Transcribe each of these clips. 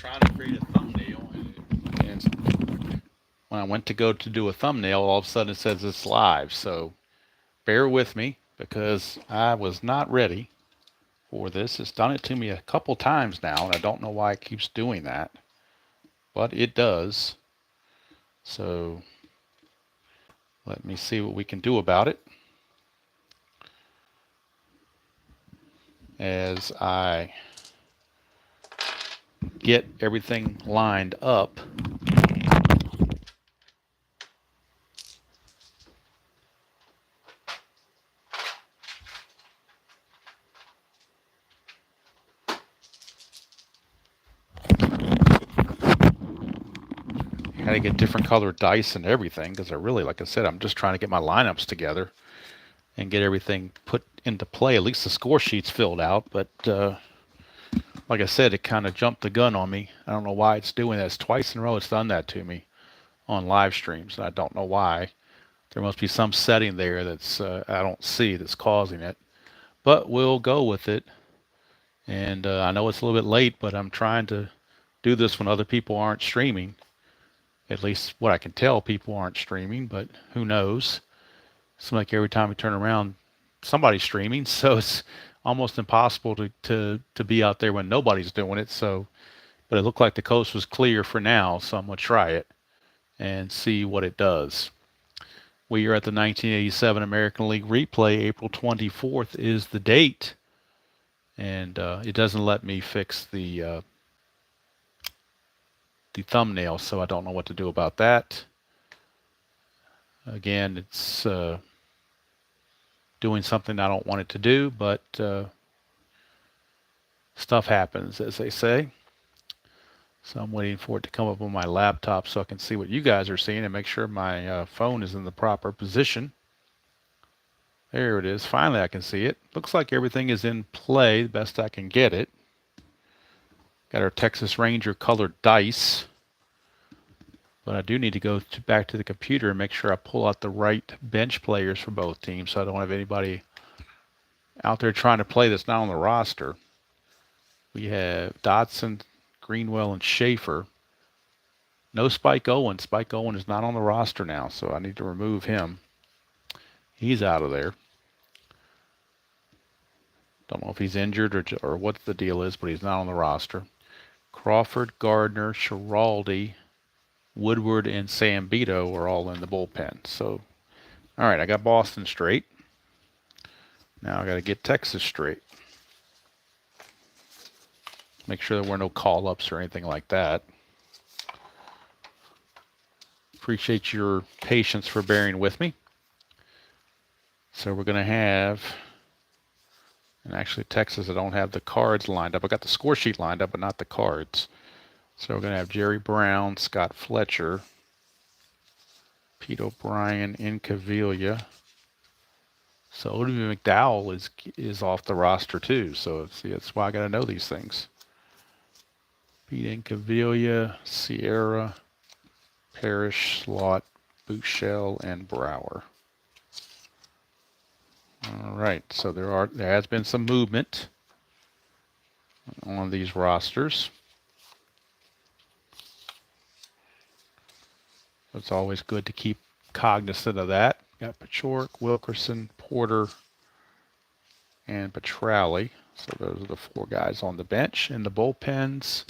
trying to create a thumbnail, and when I went to go to do a thumbnail, all of a sudden it says it's live. So bear with me because I was not ready for this. It's done it to me a couple times now, and I don't know why it keeps doing that, but it does. So let me see what we can do about it as I get everything lined up. Got to get different colored dice and everything because like I said, I'm just trying to get my lineups together and get everything put into play. At least the score sheet's filled out, but like I said, it kind of jumped the gun on me. I don't know why it's doing that. It's twice in a row it's done that to me on live streams, and I don't know why. There must be some setting there that's I don't see that's causing it, but we'll go with it. And I know it's a little bit late, but I'm trying to do this when other people aren't streaming. At least what I can tell, people aren't streaming, but who knows? It's like every time we turn around, somebody's streaming, so it's almost impossible to be out there when nobody's doing it. So, but it looked like the coast was clear for now, so I'm going to try it and see what it does. We are at the 1987 American League replay. April 24th is the date, and it doesn't let me fix the thumbnail, so I don't know what to do about that. Again, it's doing something I don't want it to do, but stuff happens, as they say. So I'm waiting for it to come up on my laptop so I can see what you guys are seeing and make sure my phone is in the proper position. There it is. Finally, I can see it. Looks like everything is in play, the best I can get it. Got our Texas Ranger colored dice. But I do need to go back to the computer and make sure I pull out the right bench players for both teams so I don't have anybody out there trying to play that's not on the roster. We have Dodson, Greenwell, and Schaefer. No Spike Owen. Spike Owen is not on the roster now, so I need to remove him. He's out of there. Don't know if he's injured or what the deal is, but he's not on the roster. Crawford, Gardner, Schiraldi, Woodward, and Sambito are all in the bullpen. So, all right, I got Boston straight. Now I got to get Texas straight. Make sure there were no call-ups or anything like that. Appreciate your patience for bearing with me. So we're going to have, and actually Texas, I don't have the cards lined up. I got the score sheet lined up, but not the cards. So we're going to have Jerry Brown, Scott Fletcher, Pete O'Brien, Incaviglia. So Odie McDowell is off the roster too. So see, that's why I got to know these things. Pete Incaviglia, Sierra, Parrish, Slot, Buechel, and Brower. All right, so there has been some movement on these rosters. It's always good to keep cognizant of that. Got Pachork, Wilkerson, Porter, and Petrali. So those are the four guys on the bench. In the bullpens,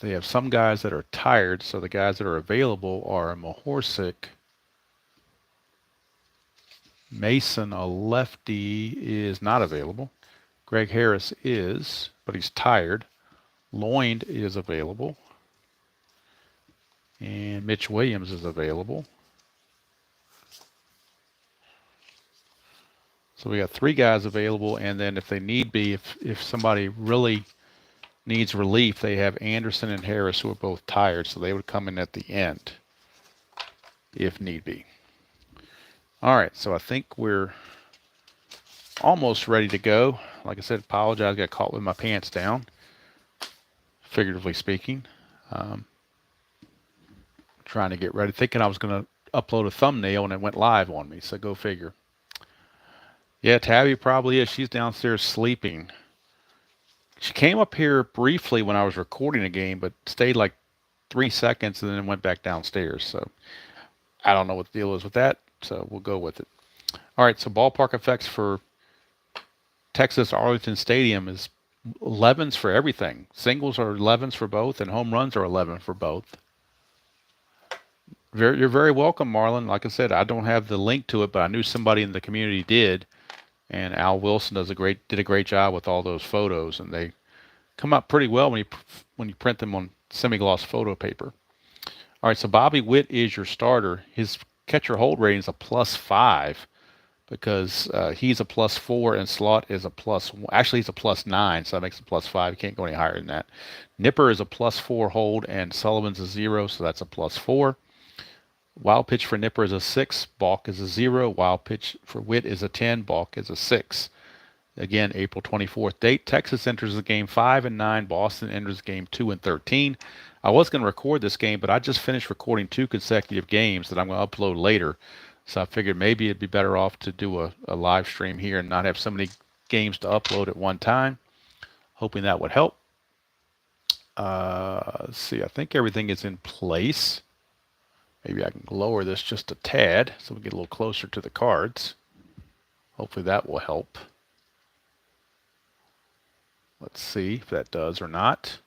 they have some guys that are tired, so the guys that are available are Mahorsic. Mason, a lefty, is not available. Greg Harris is, but he's tired. Loynd is available. And Mitch Williams is available. So we got three guys available, and then if they need be, if somebody really needs relief, they have Anderson and Harris, who are both tired, so they would come in at the end if need be. All right, so I think we're almost ready to go. Like I said, apologize, got caught with my pants down, figuratively speaking. Trying to get ready, thinking I was going to upload a thumbnail, and it went live on me, so go figure. Yeah, Tabby probably is. She's downstairs sleeping. She came up here briefly when I was recording a game, but stayed like 3 seconds and then went back downstairs. So I don't know what the deal is with that. So we'll go with it. All right. So ballpark effects for Texas Arlington Stadium is 11s for everything. Singles are 11s for both, and home runs are 11 for both. You're very welcome, Marlon. Like I said, I don't have the link to it, but I knew somebody in the community did, and Al Wilson did a great job with all those photos, and they come out pretty well when you print them on semi-gloss photo paper. All right, so Bobby Witt is your starter. His catcher hold rating is a +5 because he's a +4 and Slot is a +1. Actually, he's a +9, so that makes a +5. You can't go any higher than that. Nipper is a +4 hold, and Sullivan's a 0, so that's a +4. Wild pitch for Nipper is a 6. Balk is a 0. Wild pitch for Witt is a 10. Balk is a 6. Again, April 24th date. Texas enters the game 5 and 9. Boston enters game 2 and 13. I was going to record this game, but I just finished recording 2 consecutive games that I'm going to upload later. So I figured maybe it'd be better off to do a live stream here and not have so many games to upload at one time. Hoping that would help. Let's see. I think everything is in place. Maybe I can lower this just a tad so we get a little closer to the cards. Hopefully that will help. Let's see if that does or not.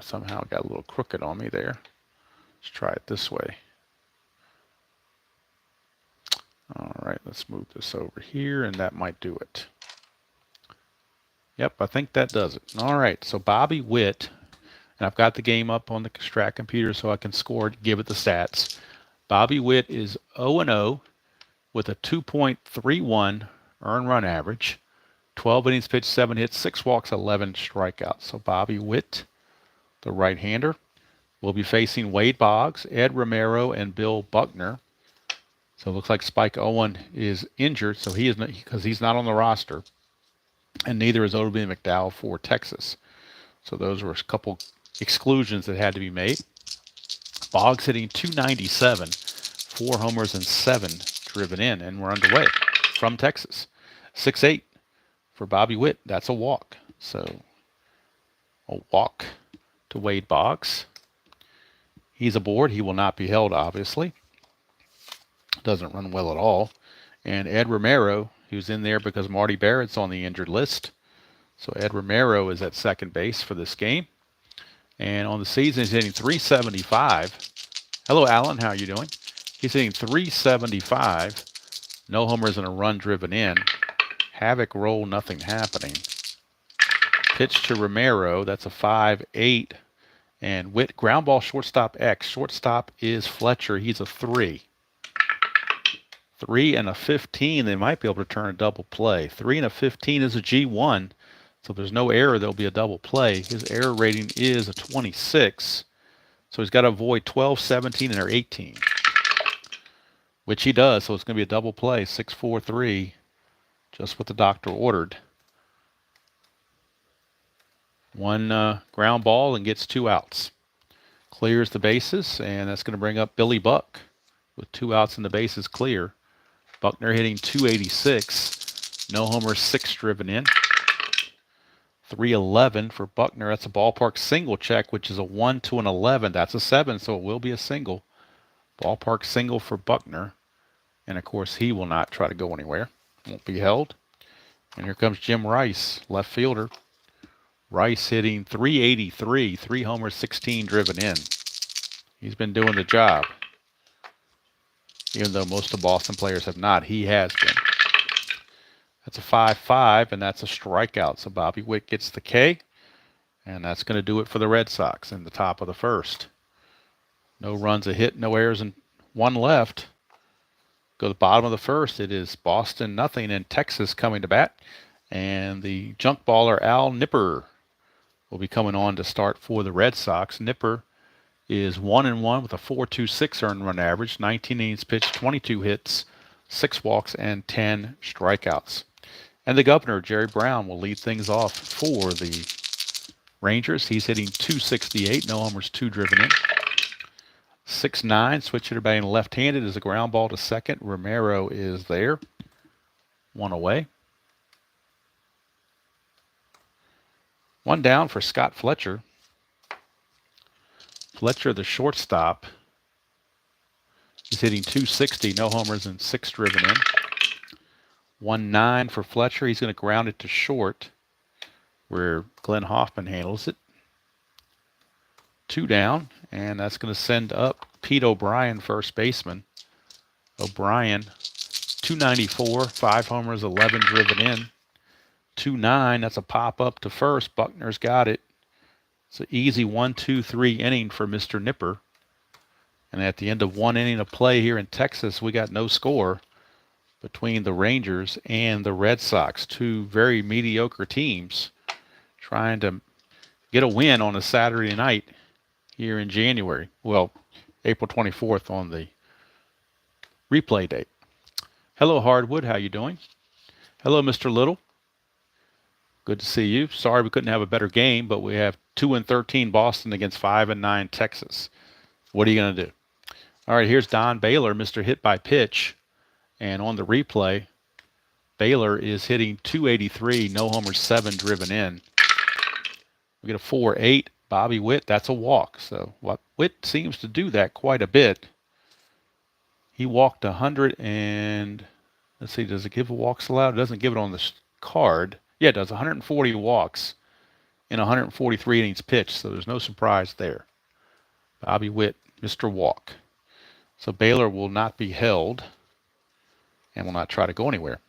Somehow it got a little crooked on me there. Let's try it this way. All right, let's move this over here, and that might do it. Yep, I think that does it. All right, so Bobby Witt, and I've got the game up on the Strat computer so I can score it, give it the stats. Bobby Witt is 0-0 with a 2.31 earned run average. 12 innings pitched, 7 hits, 6 walks, 11 strikeouts. So Bobby Witt, the right-hander, will be facing Wade Boggs, Ed Romero, and Bill Buckner. So it looks like Spike Owen is injured, so he is not, because he's not on the roster, and neither is Odubin McDowell for Texas. So those were a couple exclusions that had to be made. Boggs hitting .297, 4 homers and 7 driven in, and we're underway from Texas. 6-8 for Bobby Witt. That's a walk. So a walk to Wade Boggs. He's aboard. He will not be held, obviously. Doesn't run well at all. And Ed Romero, who's in there because Marty Barrett's on the injured list. So Ed Romero is at second base for this game. And on the season, he's hitting .375. Hello, Alan. How are you doing? He's hitting .375. No homers and a run driven in. Havoc roll, nothing happening. Pitch to Romero. That's a 5-8. And Witt, ground ball, shortstop X. Shortstop is Fletcher. He's a 3. 3 and a 15. They might be able to turn a double play. 3 and a 15 is a G1. So if there's no error, there'll be a double play. His error rating is a 26. So he's got to avoid 12, 17, and or 18. Which he does. So it's going to be a double play. 6-4-3. Just what the doctor ordered. One ground ball and gets 2 outs. Clears the bases, and that's going to bring up Billy Buck with 2 outs and the bases clear. Buckner hitting .286. No homers, 6 driven in. 311 for Buckner. That's a ballpark single check, which is a 1 to an 11. That's a 7, so it will be a single. Ballpark single for Buckner. And, of course, he will not try to go anywhere. Won't be held. And here comes Jim Rice, left fielder. Rice hitting .383. 3 homers, 16 driven in. He's been doing the job. Even though most of the Boston players have not, he has been. That's a 5-5, and that's a strikeout. So Bobby Witt gets the K, and that's going to do it for the Red Sox in the top of the first. No runs, a hit, no errors, and 1 left. Go to the bottom of the first. It is Boston nothing, and Texas coming to bat. And the junk baller Al Nipper will be coming on to start for the Red Sox. Nipper is 1-1 with a 4.26 earned run average, 19 innings pitched, 22 hits, 6 walks, and 10 strikeouts. And the governor, Jerry Brown, will lead things off for the Rangers. He's hitting .268, no homers, 2 driven in. 6'9", switch hitter batting left-handed is a ground ball to second. Romero is there. 1 away. One down for Scott Fletcher. Fletcher, the shortstop, is hitting 260, no homers and 6 driven in. 1-9 for Fletcher. He's going to ground it to short, where Glenn Hoffman handles it. 2 down, and that's going to send up Pete O'Brien, first baseman. O'Brien, 294, 5 homers, 11 driven in. 2-9, that's a pop up to first. Buckner's got it. It's an easy 1-2-3 inning for Mr. Nipper. And at the end of 1 inning of play here in Texas, we got no score between the Rangers and the Red Sox, 2 very mediocre teams trying to get a win on a Saturday night here in January. Well, April 24th on the replay date. Hello, Hardwood. How you doing? Hello, Mr. Little. Good to see you. Sorry we couldn't have a better game, but we have 2-13 Boston against 5-9 Texas. What are you going to do? All right, here's Don Baylor, Mr. Hit by Pitch. And on the replay, Baylor is hitting 283, no homers, 7 driven in. We get a 4-8. Bobby Witt, that's a walk. So Witt seems to do that quite a bit. He walked 100 and, let's see, does it give walks allowed? It doesn't give it on the card. Yeah, it does. 140 walks in 143 innings pitched, so there's no surprise there. Bobby Witt, Mr. Walk. So Baylor will not be held and will not try to go anywhere.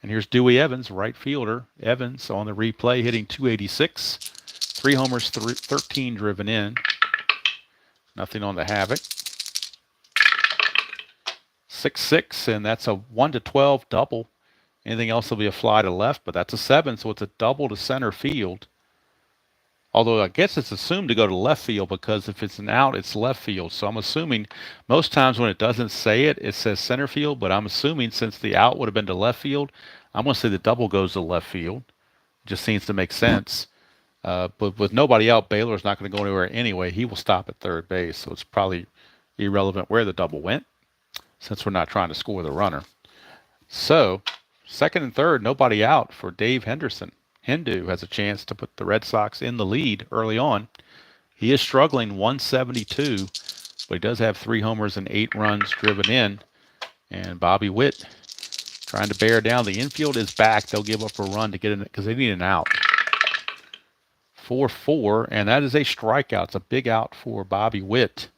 And here's Dewey Evans, right fielder. Evans on the replay hitting 286. 3 homers, 13 driven in. Nothing on the Havoc. 6-6, and that's a 1-12 double. Anything else will be a fly to left, but that's a 7, so it's a double to center field. Although I guess it's assumed to go to left field because if it's an out, it's left field. So I'm assuming most times when it doesn't say it, it says center field. But I'm assuming since the out would have been to left field, I'm going to say the double goes to left field. It just seems to make sense. But with nobody out, Baylor's not going to go anywhere anyway. He will stop at third base. So it's probably irrelevant where the double went since we're not trying to score the runner. So second and third, nobody out for Dave Henderson. Hindu has a chance to put the Red Sox in the lead early on. He is struggling, 172, but he does have 3 homers and 8 runs driven in. And Bobby Witt trying to bear down. The infield is back. They'll give up a run to get in it because they need an out. 4-4, and that is a strikeout. It's a big out for Bobby Witt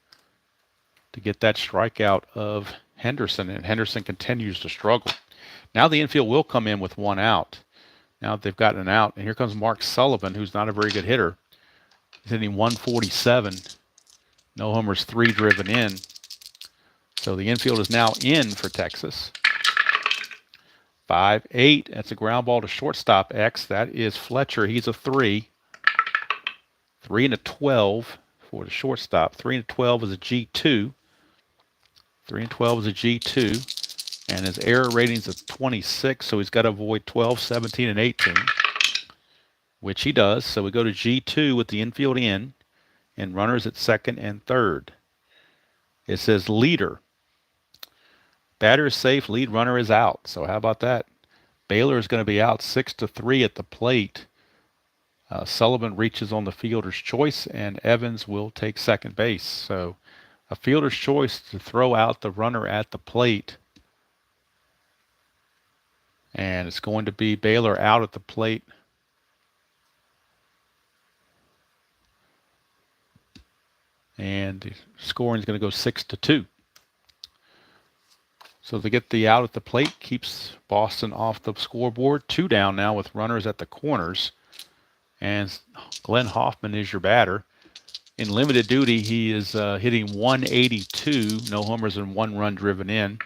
to get that strikeout of Henderson, and Henderson continues to struggle. Now the infield will come in with 1 out. Now that they've gotten an out, and here comes Mark Sullivan, who's not a very good hitter. He's hitting 147. No homers, 3 driven in. So the infield is now in for Texas. 5-8. That's a ground ball to shortstop X. That is Fletcher. He's a 3. 3-12 for the shortstop. 3-12 is a G2. 3-12 is a G2. And his error rating's a 26, so he's got to avoid 12, 17, and 18, which he does. So we go to G2 with the infield in and runners at second and third. It says leader. Batter is safe, lead runner is out. So how about that? Baylor is going to be out 6-3 at the plate. Sullivan reaches on the fielder's choice, and Evans will take second base. So a fielder's choice to throw out the runner at the plate. And it's going to be Baylor out at the plate. And the scoring is going to go 6-2. So to get the out at the plate keeps Boston off the scoreboard. 2 down now with runners at the corners. And Glenn Hoffman is your batter. In limited duty, he is hitting 182. No homers and 1 run driven in.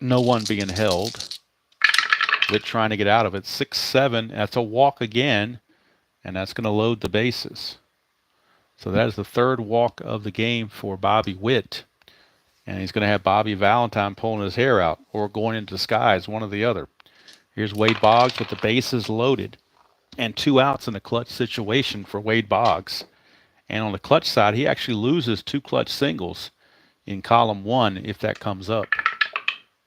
No one being held. Witt trying to get out of it. 6-7. That's a walk again. And that's going to load the bases. So that is the 3rd walk of the game for Bobby Witt. And he's going to have Bobby Valentine pulling his hair out or going into disguise, one or the other. Here's Wade Boggs with the bases loaded. And 2 outs in a clutch situation for Wade Boggs. And on the clutch side, he actually loses 2 clutch singles in column 1 if that comes up.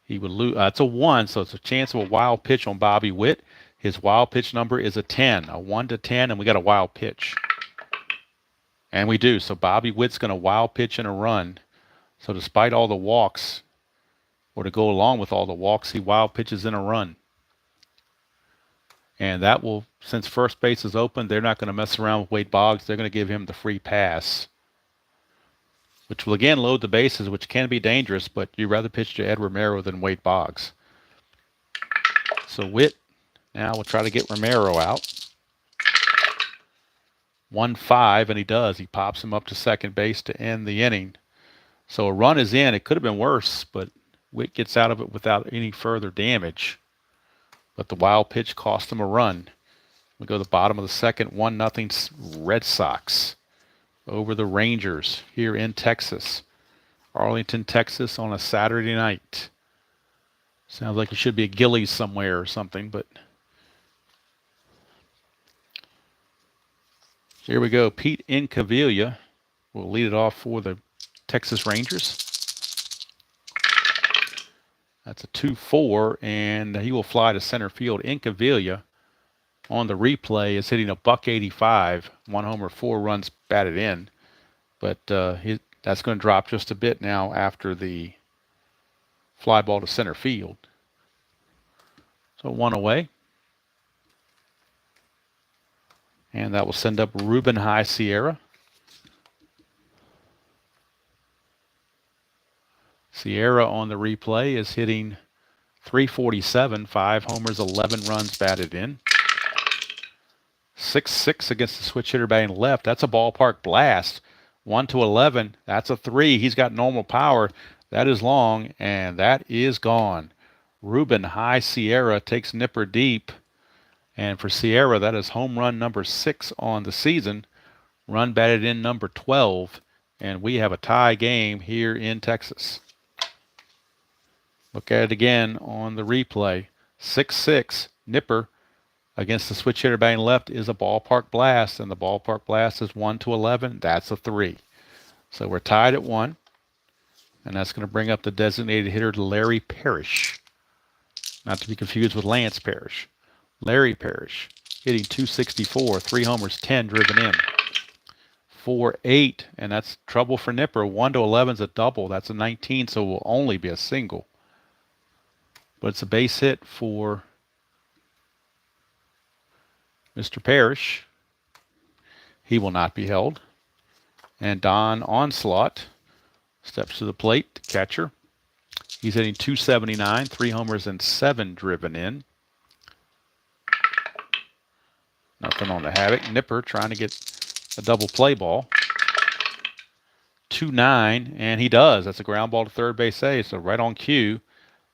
He would lose. It's a 1, so it's a chance of a wild pitch on Bobby Witt. His wild pitch number is a 10, a 1 to 10, and we got a wild pitch. And we do. So Bobby Witt's going to wild pitch and a run. So despite all the walks, or to go along with all the walks, he wild pitches in a run. And that will, since first base is open, they're not going to mess around with Wade Boggs. They're going to give him the free pass, which will again load the bases, which can be dangerous, but you'd rather pitch to Ed Romero than Wade Boggs. So Witt now will try to get Romero out. 1-5, and he does. He pops him up to second base to end the inning. So a run is in. It could have been worse, but Witt gets out of it without any further damage. But the wild pitch cost him a run. We go to the bottom of the second, 1-0 Red Sox over the Rangers here in Texas. Arlington, Texas on a Saturday night. Sounds like it should be a Gillies somewhere or something, but here we go. Pete Incaviglia will lead it off for the Texas Rangers. That's a 2-4, and he will fly to center field. Incaviglia on the replay is hitting a .185, 1 homer, 4 runs batted in. But that's going to drop just a bit now after the fly ball to center field. So 1 away. And that will send up Ruben High Sierra. Sierra on the replay is hitting .347, 5 homers, 11 runs batted in. 6-6 against the switch hitter batting left. That's a ballpark blast. 1-11. That's a 3. He's got normal power. That is long, and that is gone. Ruben High Sierra takes Nipper deep. And for Sierra, that is home run number 6 on the season. Run batted in number 12. And we have a tie game here in Texas. Look at it again on the replay. 6-6. Nipper against the switch hitter batting left is a ballpark blast. And the ballpark blast is 1-11. That's a 3. So we're tied at 1. And that's going to bring up the designated hitter, Larry Parrish. Not to be confused with Lance Parrish. Larry Parrish hitting .264, 3 homers, 10 driven in. 4-8, and that's trouble for Nipper. 1-11 is a double. That's a 19, so it will only be a single. But it's a base hit for Mr. Parrish. He will not be held. And Don Onslaught steps to the plate, the catcher. He's hitting .279, 3 homers and 7 driven in. Nothing on the havoc. Nipper trying to get a double play ball. 2-9, and he does. That's a ground ball to third base A, so right on cue.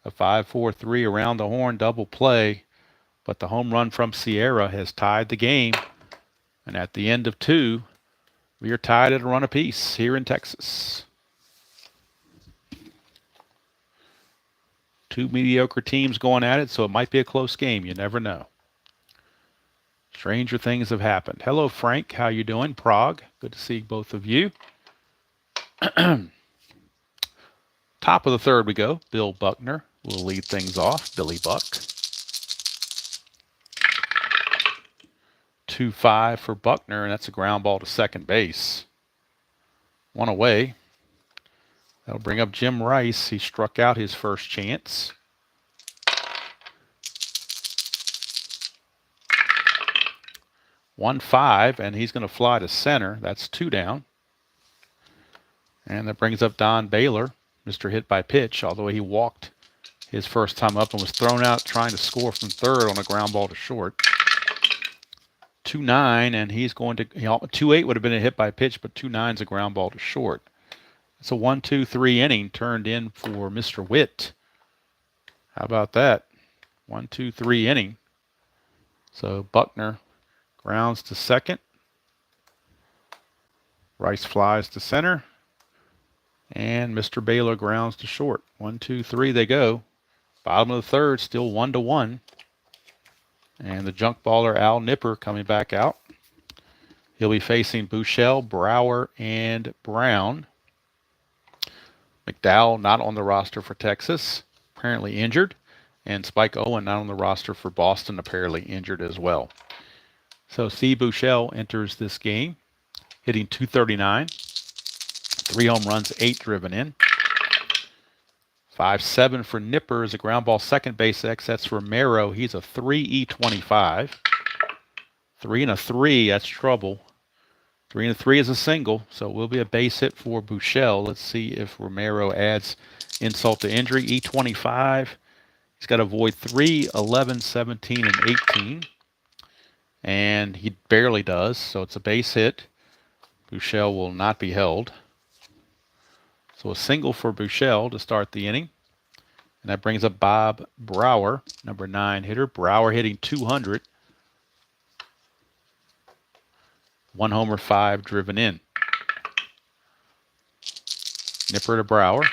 A 5-4-3 around the horn double play. But the home run from Sierra has tied the game. And at the end of 2, we are tied at a run apiece here in Texas. 2 mediocre teams going at it, so it might be a close game. You never know. Stranger things have happened. Hello, Frank. How you doing? Prague. Good to see both of you. Top of the third we go. Bill Buckner will lead things off. Billy Buck. 2-5 for Buckner, and that's a ground ball to second base. 1 away. That'll bring up Jim Rice. He struck out his first chance. 1-5, and he's going to fly to center. That's 2 down. And that brings up Don Baylor, Mr. Hit by Pitch, although he walked his first time up and was thrown out trying to score from third on a ground ball to short. 2-9, and he's going to, 2-8 would have been a hit by pitch, but 2-9 is a ground ball to short. It's a 1-2-3 inning turned in for Mr. Witt. How about that? 1-2-3 inning. So Buckner grounds to second. Rice flies to center. And Mr. Baylor grounds to short. 1-2-3 they go. Bottom of the third, still 1-1. And the junk baller Al Nipper coming back out. He'll be facing Buechele, Brower, and Brown. McDowell not on the roster for Texas, apparently injured. And Spike Owen not on the roster for Boston, apparently injured as well. So Steve Buechele enters this game, hitting .239, 3 home runs, 8 driven in. 5-7 for Nipper is a ground ball second base X. That's Romero. He's a 3E25. 3 and a 3, that's trouble. 3 and a 3 is a single, so it will be a base hit for Buechele. Let's see if Romero adds insult to injury. E25. He's got to avoid 3, 11, 17, and 18. And he barely does, so it's a base hit. Buechele will not be held. So a single for Buechele to start the inning. And that brings up Bob Brower, number 9 hitter. Brower hitting .200. 1 homer, 5 driven in. Nipper to Brower.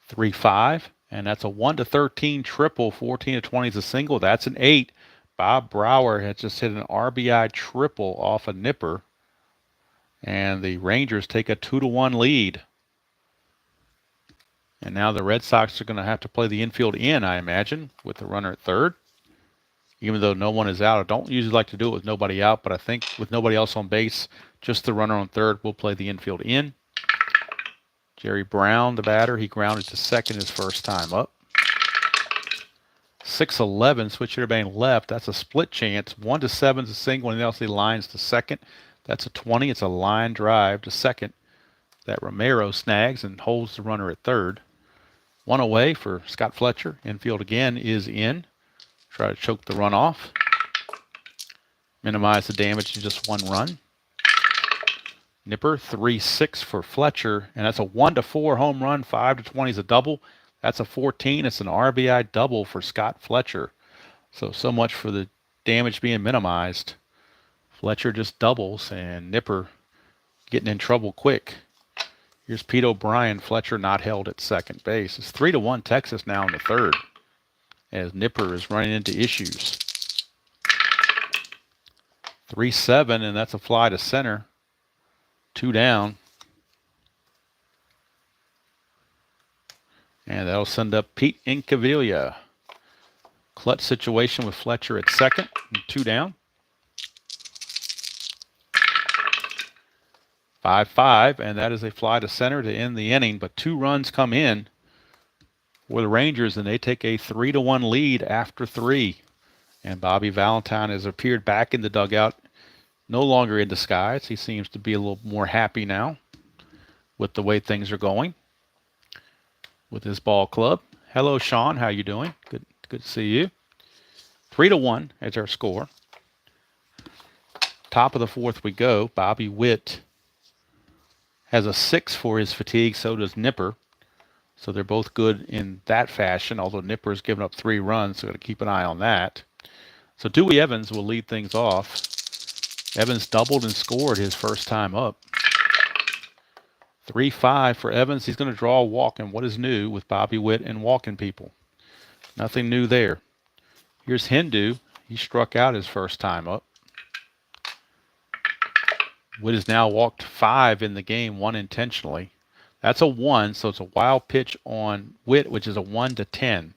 3-5. And that's a 1-13 triple. 14-20 is a single. That's an 8. Bob Brower has just hit an RBI triple off a Nipper. And the Rangers take a 2-1 lead. And now the Red Sox are going to have to play the infield in, I imagine, with the runner at third. Even though no one is out. I don't usually like to do it with nobody out, but I think with nobody else on base, just the runner on third, will play the infield in. Jerry Brown, the batter, he grounded to second his first time up. 6-11, switch hitter batting left. That's a split chance. 1-7 is a single, and else he lines to second. That's a 20. It's a line drive to second that Romero snags and holds the runner at third. 1 away for Scott Fletcher. Infield again is in. Try to choke the run off. Minimize the damage to just 1 run. Nipper, 3-6 for Fletcher, and that's a 1-4 home run. 5-20 is a double. That's a 14. It's an RBI double for Scott Fletcher. So much for the damage being minimized. Fletcher just doubles, and Nipper getting in trouble quick. Here's Pete O'Brien. Fletcher not held at second base. It's 3-1 Texas now in the third, as Nipper is running into issues. 3-7, and that's a fly to center. 2 down. And that'll send up Pete Incaviglia. Clutch situation with Fletcher at second, and 2 down. 5-5, and that is a fly to center to end the inning, but 2 runs come in for the Rangers, and they take a 3-1 lead after 3. And Bobby Valentine has appeared back in the dugout, no longer in disguise. He seems to be a little more happy now with the way things are going with his ball club. Hello, Sean. How you doing? Good to see you. 3-1 is our score. Top of the fourth we go. Bobby Witt has a 6 for his fatigue. So does Nipper. So they're both good in that fashion, although Nipper's given up 3 runs, so got to keep an eye on that. So Dewey Evans will lead things off. Evans doubled and scored his first time up. 3-5 for Evans. He's going to draw a walk, and what is new with Bobby Witt and walking people? Nothing new there. Here's Hindu. He struck out his first time up. Witt has now walked 5 in the game, 1 intentionally. That's a 1, so it's a wild pitch on Witt, which is a 1-10.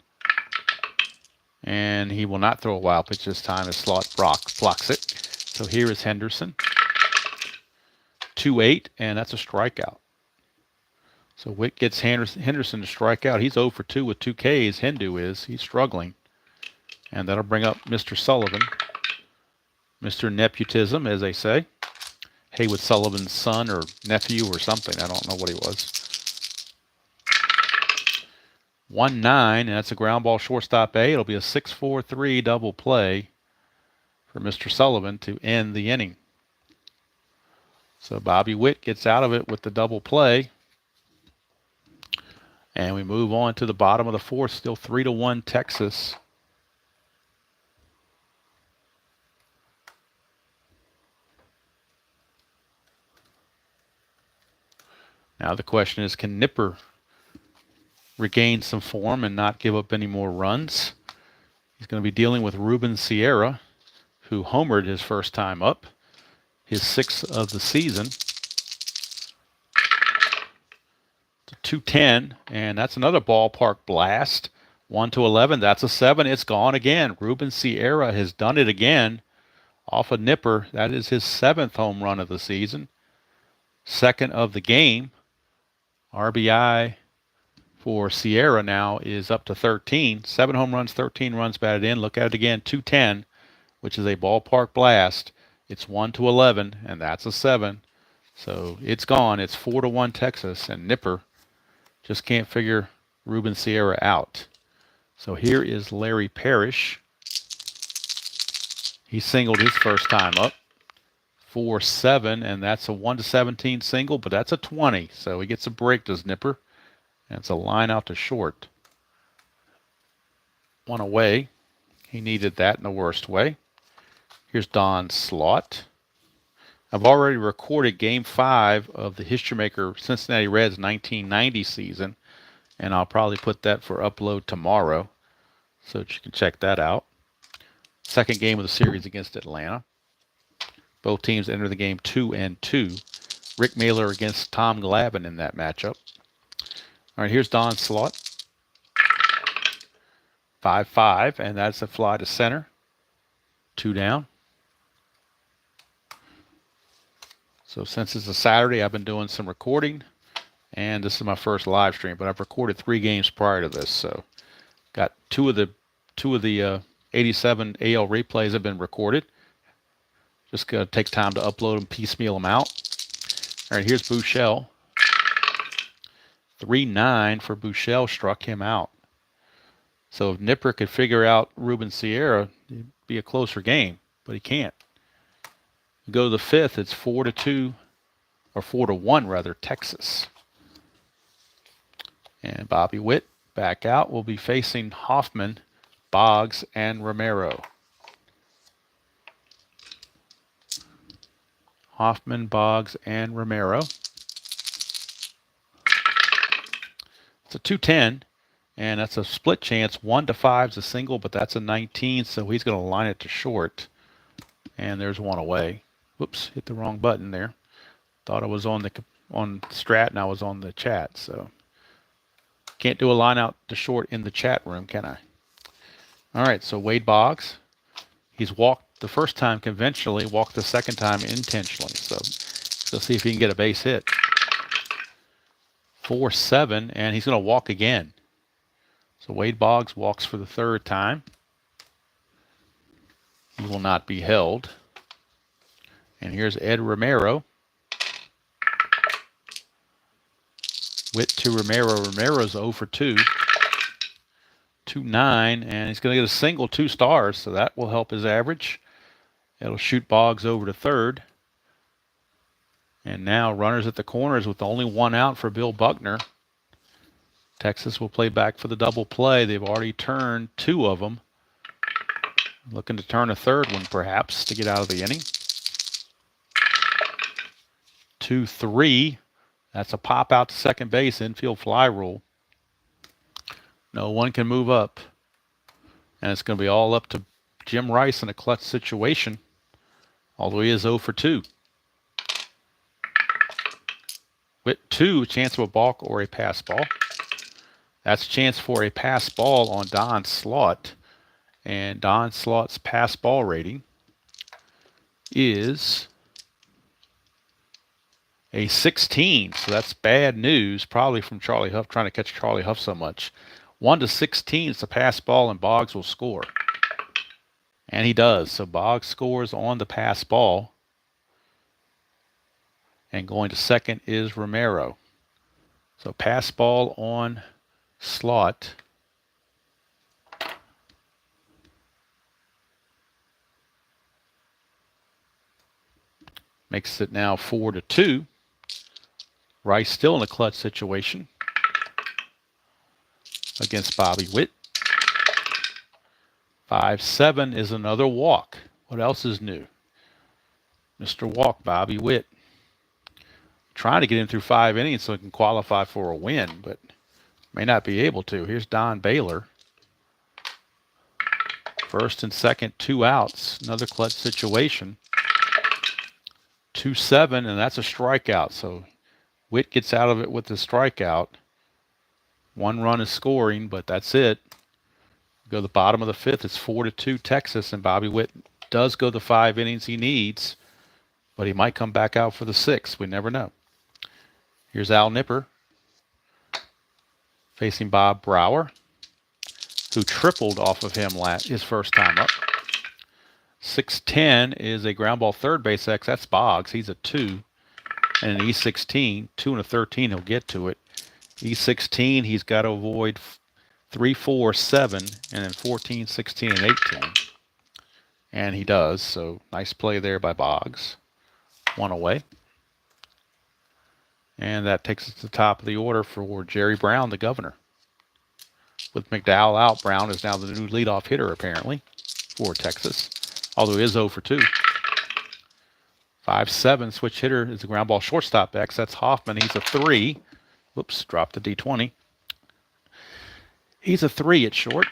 And he will not throw a wild pitch this time as Slot blocks it. So here is Henderson. 2-8, and that's a strikeout. So Witt gets Henderson to strike out. He's 0 for 2 with 2 Ks. Hindu is. He's struggling. And that'll bring up Mr. Sullivan. Mr. Nepotism, as they say. Haywood Sullivan's son or nephew or something. I don't know what he was. 1-9, and that's a ground ball shortstop A. It'll be a 6-4-3 double play for Mr. Sullivan to end the inning. So Bobby Witt gets out of it with the double play. And we move on to the bottom of the fourth. Still 3-1 Texas. Now the question is, can Nipper regain some form and not give up any more runs? He's going to be dealing with Ruben Sierra, who homered his first time up, his 6th of the season. To 210, and that's another ballpark blast 1 to 11. That's a 7. It's gone again. Ruben Sierra has done it again off a nipper. That is his 7th home run of the season. 2nd of the game. RBI for Sierra now is up to 13. 7 home runs, 13 runs batted in. Look at it again. 210, which is a ballpark blast. It's 1 to 11, and that's a 7. So it's gone. It's 4 to 1 Texas, and Nipper just can't figure Ruben Sierra out. So here is Larry Parrish. He singled his first time up. 4-7, and that's a 1 to 17 single, but that's a 20. So he gets a break, does Nipper. And it's a line out to short. 1 away. He needed that in the worst way. Here's Don Slaught. I've already recorded Game 5 of the History Maker Cincinnati Reds 1990 season, and I'll probably put that for upload tomorrow so that you can check that out. Second game of the series against Atlanta. Both teams enter the game 2-2. Rick Mailer against Tom Glavine in that matchup. All right, here's Don Slaught. 5-5, and that's a fly to center. 2 down. So since it's a Saturday, I've been doing some recording, and this is my first live stream, but I've recorded 3 games prior to this, so got two of the 87 AL replays have been recorded. Just gonna take time to upload them, piecemeal them out. All right, here's Buechele. 3-9 for Buechele, struck him out. So if Nipper could figure out Ruben Sierra, it'd be a closer game, but he can't. Go to the 5th, it's 4-2, or 4-1 rather, Texas. And Bobby Witt back out. Will be facing Hoffman, Boggs, and Romero. Hoffman, Boggs, and Romero. It's a 210, and that's a split chance. 1 to 5 is a single, but that's a 19, so he's going to line it to short. And there's 1 away. Whoops, hit the wrong button there. Thought I was on Strat and I was on the chat, so can't do a line out to short in the chat room, can I? All right, so Wade Boggs, he's walked the first time conventionally, walked the second time intentionally. So let's see if he can get a base hit. 4-7, and he's going to walk again. So Wade Boggs walks for the 3rd time. He will not be held. And here's Ed Romero. Witt to Romero. Romero's 0 for 2. 2-9, and he's going to get a single, 2 stars, so that will help his average. It'll shoot Boggs over to 3rd. And now runners at the corners with only 1 out for Bill Buckner. Texas will play back for the double play. They've already turned 2 of them. Looking to turn a 3rd one perhaps to get out of the inning. 2-3. That's a pop out to second base, infield fly rule. No one can move up. And it's going to be all up to Jim Rice in a clutch situation. Although he is 0 for 2. Witt 2, chance of a balk or a pass ball. That's a chance for a pass ball on Don Slaught. And Don Slaught's pass ball rating is a 16. So that's bad news, probably from Charlie Huff, trying to catch Charlie Huff so much. 1 to 16 is the pass ball, and Boggs will score. And he does. So Boggs scores on the pass ball. And going to second is Romero. So pass ball on Slaught. Makes it now 4-2. Rice still in a clutch situation against Bobby Witt. 5-7 is another walk. What else is new? Mr. Walk, Bobby Witt. Trying to get him through 5 innings so he can qualify for a win, but may not be able to. Here's Don Baylor. First and second, 2 outs. Another clutch situation. 2-7, and that's a strikeout. So Witt gets out of it with the strikeout. 1 run is scoring, but that's it. Go to the bottom of the fifth. It's 4-2 Texas, and Bobby Witt does go the 5 innings he needs, but he might come back out for the 6th. We never know. Here's Al Nipper facing Bob Brower, who tripled off of him his first time up. 6-10 is a ground ball third base X. That's Boggs. He's a 2. And an E16, 2 and a 13, he'll get to it. E16, he's got to avoid 3, 4, 7, and then 14, 16, and 18. And he does, so nice play there by Boggs. 1 away. And that takes us to the top of the order for Jerry Brown, the governor. With McDowell out, Brown is now the new leadoff hitter, apparently, for Texas. Although he is 0 for 2. 5-7, switch hitter is a ground ball shortstop X. That's Hoffman. He's a 3. Whoops, dropped the D20. He's a 3 at short.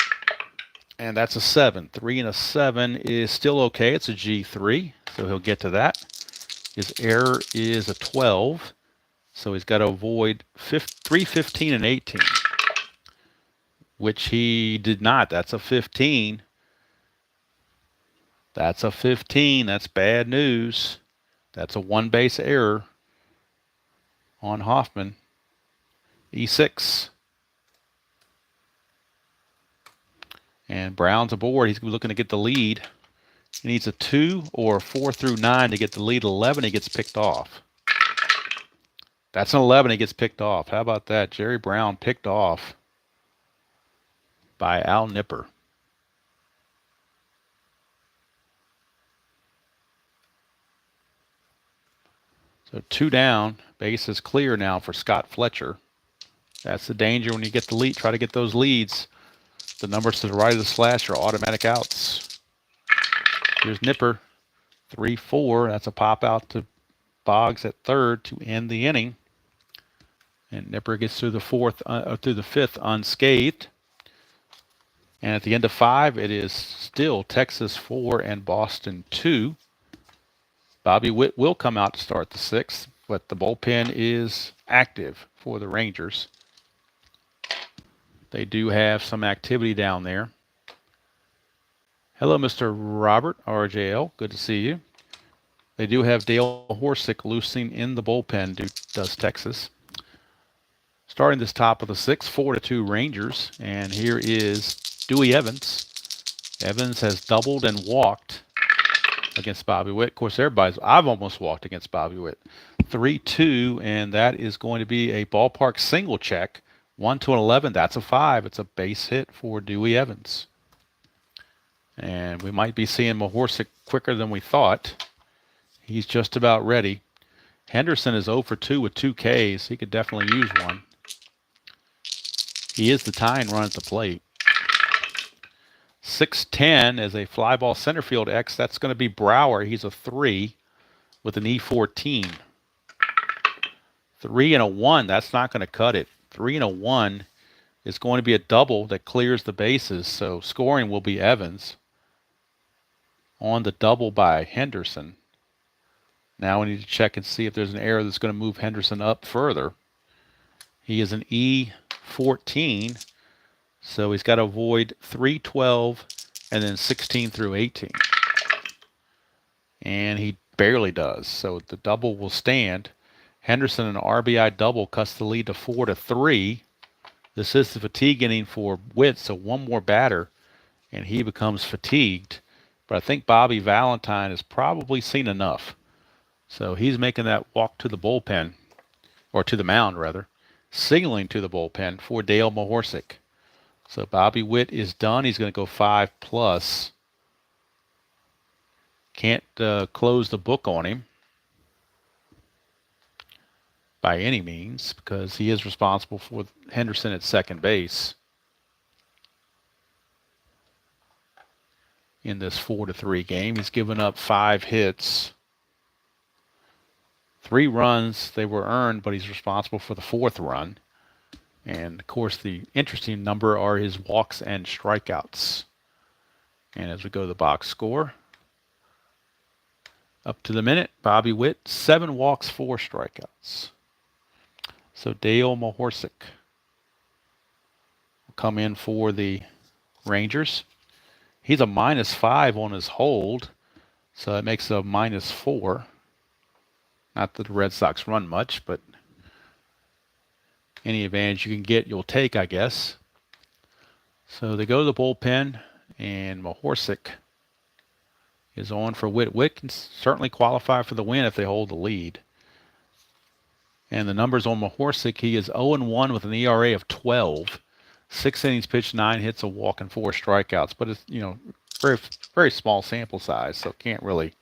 And that's a 7. 3 and a 7 is still okay. It's a G3, so he'll get to that. His error is a 12, so he's got to avoid 3, 15, and 18, which he did not. That's a 15. That's a 15. That's bad news. That's a 1 base error on Hoffman. E6. And Brown's aboard. He's looking to get the lead. He needs a 2 or a 4 through 9 to get the lead. 11, he gets picked off. That's an 11, he gets picked off. How about that? Jerry Brown picked off by Al Nipper. So 2 down. Base is clear now for Scott Fletcher. That's the danger when you get the lead. Try to get those leads. The numbers to the right of the slash are automatic outs. Here's Nipper. 3, 4. That's a pop out to Boggs at third to end the inning. And Nipper gets through the fifth unscathed. And at the end of 5, it is still Texas 4 and Boston 2. Bobby Witt will come out to start the 6th, but the bullpen is active for the Rangers. They do have some activity down there. Hello, Mr. Robert, RJL. Good to see you. They do have Dale Horsick loosing in the bullpen, does Texas. Starting this top of the 6th, 4-2 Rangers. And here is Dewey Evans. Evans has doubled and walked against Bobby Witt. Of course, I've almost walked against Bobby Witt. 3-2, and that is going to be a ballpark single check. 1 to 11, that's a 5. It's a base hit for Dewey Evans. And we might be seeing Mahorsic quicker than we thought. He's just about ready. Henderson is 0 for 2 with 2 Ks. He could definitely use one. He is the tying run at the plate. 6-10 is a fly ball center field X. That's going to be Brower. He's a 3 with an E14. 3 and a 1. That's not going to cut it. 3 and a 1 is going to be a double that clears the bases. So scoring will be Evans on the double by Henderson. Now we need to check and see if there's an error that's going to move Henderson up further. He is an E14. So he's got to avoid 3, 12, and then 16 through 18. And he barely does. So the double will stand. Henderson, an RBI double, cuts the lead to 4-3. This is the fatigue inning for Witt, so one more batter, and he becomes fatigued. But I think Bobby Valentine has probably seen enough. So he's making that walk to the bullpen, or to the mound, rather, signaling to the bullpen for Dale Mahorsic. So Bobby Witt is done. He's going to go 5+. Can't close the book on him by any means because he is responsible for Henderson at second base in this 4-3 game. He's given up 5 hits. 3 runs, they were earned, but he's responsible for the 4th run. And, of course, the interesting number are his walks and strikeouts. And as we go to the box score, up to the minute, Bobby Witt, 7 walks, 4 strikeouts. So Dale Mahorsic will come in for the Rangers. He's a -5 on his hold, so that makes it a -4. Not that the Red Sox run much, but any advantage you can get, you'll take, I guess. So they go to the bullpen, and Mahorsic is on for Witt. Witt can certainly qualify for the win if they hold the lead. And the numbers on Mahorsic, he is 0-1 with an ERA of 12. 6 innings pitched, 9 hits, a walk, and 4 strikeouts. But it's, very, very small sample size, so can't really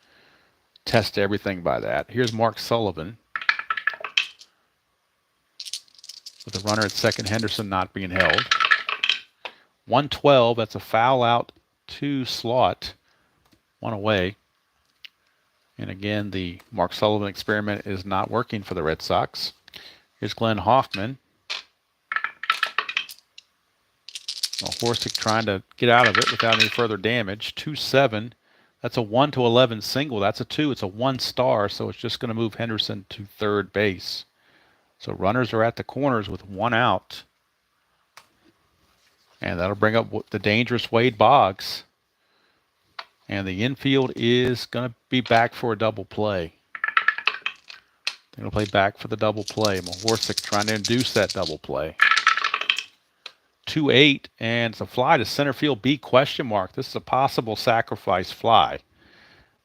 test everything by that. Here's Mark Sullivan with a runner at second, Henderson not being held. 112, that's a foul out to slot. 1 away. And again, the Mark Sullivan experiment is not working for the Red Sox. Here's Glenn Hoffman. Mahorsic trying to get out of it without any further damage. 2-7. That's a 1-11 single. That's a 2. It's a 1 star, so it's just going to move Henderson to third base. So runners are at the corners with 1 out. And that'll bring up the dangerous Wade Boggs. And the infield is going to be back for a double play. They're going to play back for the double play. Mahorsic trying to induce that double play. 2-8, and it's a fly to center field, B question mark. This is a possible sacrifice fly.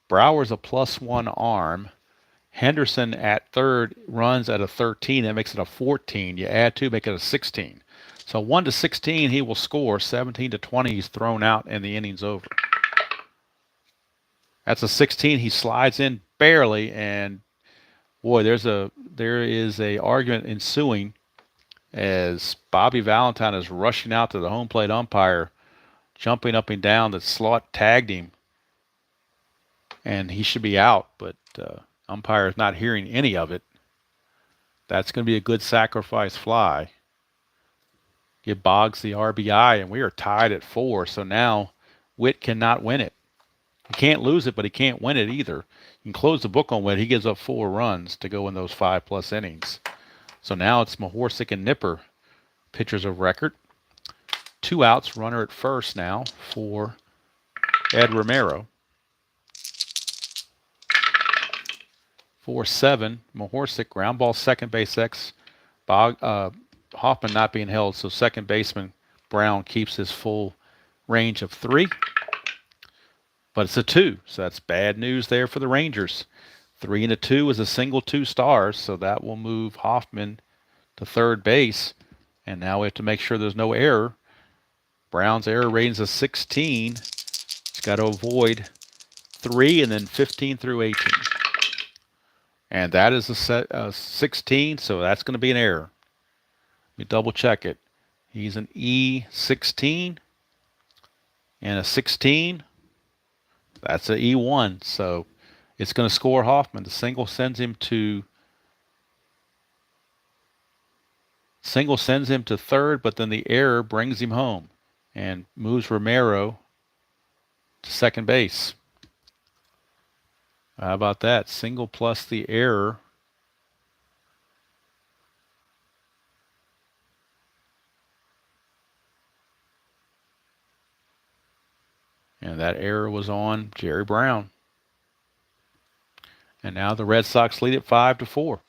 Brower's a +1 arm. Henderson at third runs at a 13. That makes it a 14. You add 2, make it a 16. So 1-16, he will score. 17-20, he's thrown out, and the inning's over. That's a 16. He slides in barely, and boy, there is a argument ensuing as Bobby Valentine is rushing out to the home plate umpire, jumping up and down. The slot tagged him, and he should be out, but umpire is not hearing any of it. That's going to be a good sacrifice fly. Give Boggs the RBI, and we are tied at 4. So now Witt cannot win it. He can't lose it, but he can't win it either. You can close the book on Witt. He gives up 4 runs to go in those 5+ innings. So now it's Mahorsic and Nipper, pitchers of record. 2 outs, runner at first now for Ed Romero. 4-7, Mahorsic, ground ball, second base X. Hoffman not being held, so second baseman Brown keeps his full range of 3. But it's a 2, so that's bad news there for the Rangers. 3 and a 2 is a single 2 stars, so that will move Hoffman to third base. And now we have to make sure there's no error. Brown's error rating is a 16. He's got to avoid 3 and then 15 through 18. And that is a 16, so that's going to be an error. Let me double check it. He's an E16 and a 16. That's an E1, so it's going to score Hoffman. The single sends him to third, but then the error brings him home and moves Romero to second base. How about that? Single plus the error. And that error was on Jerry Brown. And now the Red Sox lead at 5-4.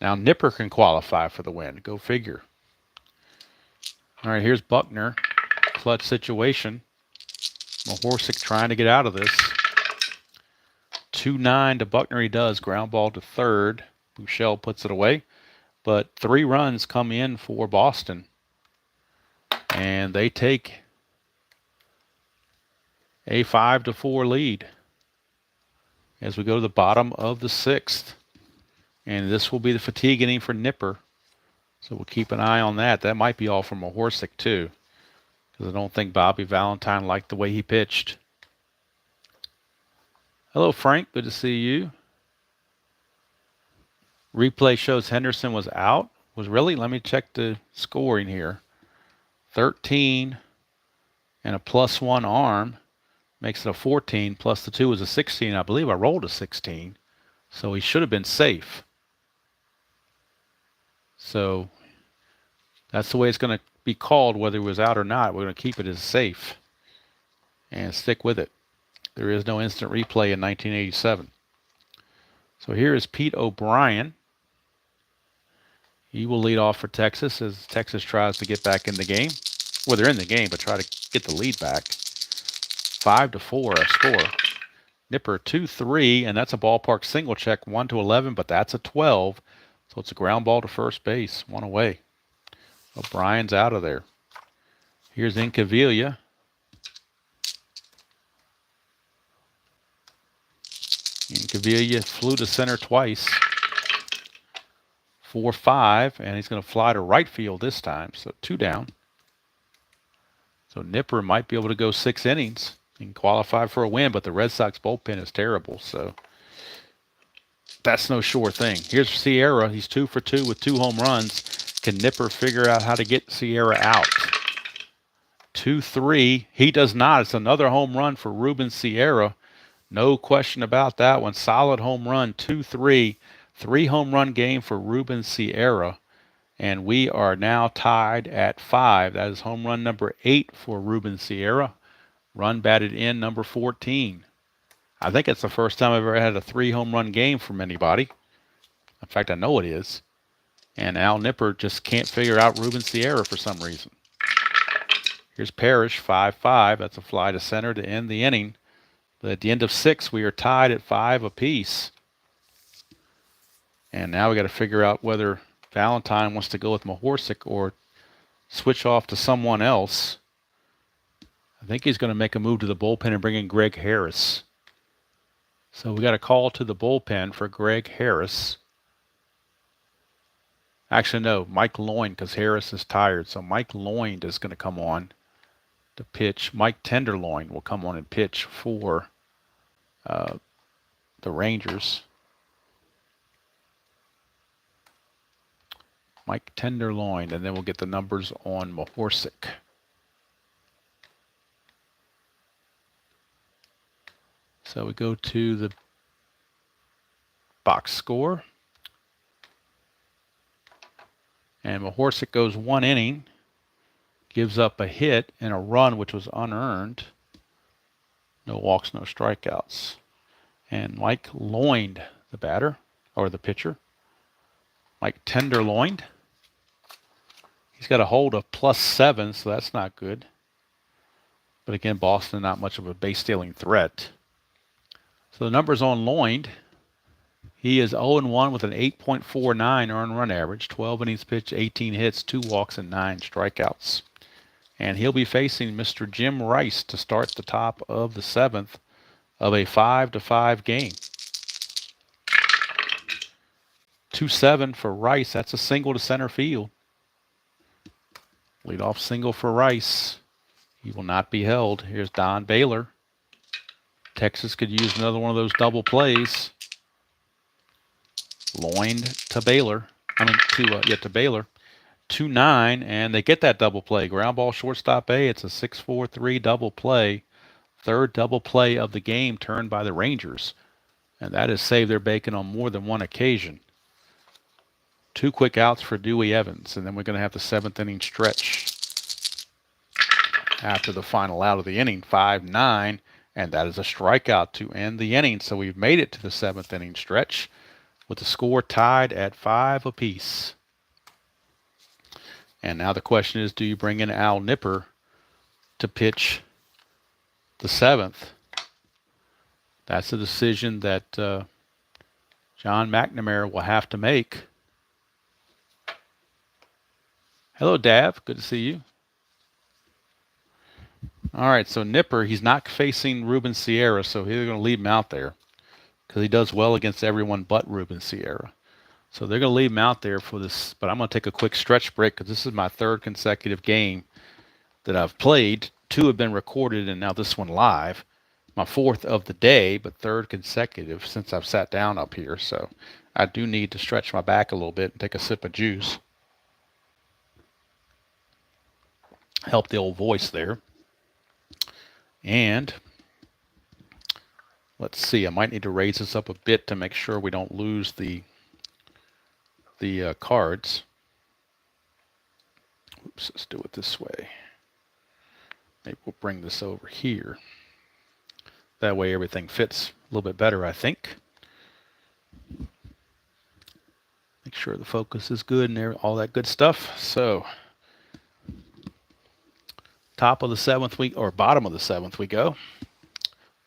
Now Nipper can qualify for the win. Go figure. All right, here's Buckner. Clutch situation. Mahorsic trying to get out of this. 2-9 to Buckner he does. Ground ball to third. Bouchel puts it away. But 3 runs come in for Boston. And they take a 5-4 lead as we go to the bottom of the 6th. And this will be the fatigue inning for Nipper. So we'll keep an eye on that. That might be all from Mahorsic too, because I don't think Bobby Valentine liked the way he pitched. Hello, Frank. Good to see you. Replay shows Henderson was out. Was really? Let me check the scoring here. 13 and a +1 arm makes it a 14, plus the 2 was a 16. I believe I rolled a 16, so he should have been safe. So that's the way it's going to be called whether he was out or not. We're going to keep it as safe and stick with it. There is no instant replay in 1987. So here is Pete O'Brien. He will lead off for Texas as Texas tries to get back in the game. Well, they're in the game, but try to get the lead back. 5-4 our score. Nipper 2-3, and that's a ballpark single check, 1-11, but that's a 12. So it's a ground ball to first base, one away. O'Brien's out of there. Here's Incaviglia. Incaviglia flew to center twice. 4-5, and he's going to fly to right field this time, so 2 down. So Nipper might be able to go 6 innings and qualify for a win, but the Red Sox bullpen is terrible, so that's no sure thing. Here's Sierra. He's 2 for 2 with 2 home runs. Can Nipper figure out how to get Sierra out? 2-3. He does not. It's another home run for Ruben Sierra. No question about that one. Solid home run, 2-3. 3 home run game for Ruben Sierra. And we are now tied at 5. That is home run number 8 for Ruben Sierra. Run batted in number 14. I think it's the first time I've ever had a 3 home run game from anybody. In fact, I know it is. And Al Nipper just can't figure out Ruben Sierra for some reason. Here's Parrish, 5-5. That's a fly to center to end the inning. But at the end of 6, we are tied at 5 apiece. And now we got to figure out whether Valentine wants to go with Mahorsic or switch off to someone else. I think he's going to make a move to the bullpen and bring in Greg Harris. So we got a call to the bullpen for Greg Harris. Actually, no, Mike Lloyd, because Harris is tired. So Mike Lloyd is going to come on to pitch. Mike Tenderloin will come on and pitch for the Rangers. Mike Tenderloin, and then we'll get the numbers on Mahorsic. So we go to the box score. And Mahorsic goes 1 inning, gives up a hit and a run, which was unearned. No walks, no strikeouts. And Mike Lloyd, the batter, or the pitcher. Mike Tenderloin. He's got a hold of +7, so that's not good. But again, Boston, not much of a base-stealing threat. So the numbers on Lloyd. He is 0-1 with an 8.49 earned run average, 12 innings pitched, 18 hits, 2 walks, and 9 strikeouts. And he'll be facing Mr. Jim Rice to start the top of the 7th of a 5-5 game. 2-7 for Rice. That's a single to center field. Leadoff single for Rice. He will not be held. Here's Don Baylor. Texas could use another one of those double plays. Lloyd to Baylor. To Baylor. 2-9, and they get that double play. Ground ball, shortstop A. It's a 6-4-3 double play. Third double play of the game turned by the Rangers. And that has saved their bacon on more than one occasion. 2 quick outs for Dewey Evans, and then we're going to have the 7th inning stretch after the final out of the inning, 5-9, and that is a strikeout to end the inning. So we've made it to the 7th inning stretch with the score tied at 5 apiece. And now the question is, do you bring in Al Nipper to pitch the 7th? That's a decision that John McNamara will have to make. Hello, Dav. Good to see you. All right, so Nipper, he's not facing Ruben Sierra, so they're going to leave him out there because he does well against everyone but Ruben Sierra. So they're going to leave him out there for this, but I'm going to take a quick stretch break because this is my 3rd consecutive game that I've played. 2 have been recorded, and now this one live. My 4th of the day, but 3rd consecutive since I've sat down up here. So I do need to stretch my back a little bit and take a sip of juice. Help the old voice there. And let's see, I might need to raise this up a bit to make sure we don't lose the cards. Oops, let's do it this way. Maybe we'll bring this over here. That way everything fits a little bit better, I think. Make sure the focus is good and all that good stuff. So, top of the 7th week, or bottom of the 7th we go.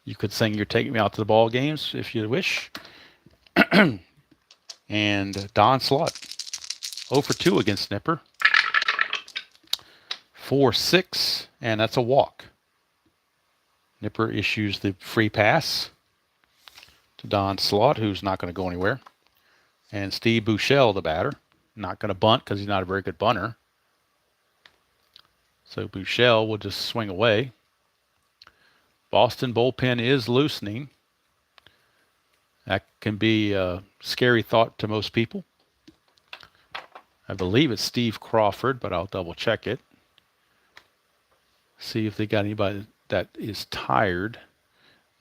You could sing You're Taking Me Out to the Ball Games if you wish. And Don Slott, 0 for 2 against Nipper. 4-6, and that's a walk. Nipper issues the free pass to Don Slott, who's not going to go anywhere. And Steve Buechele, the batter, not going to bunt because he's not a very good bunter. So Buechele will just swing away. Boston bullpen is loosening. That can be a scary thought to most people. I believe it's Steve Crawford, but I'll double check it. See if they got anybody that is tired.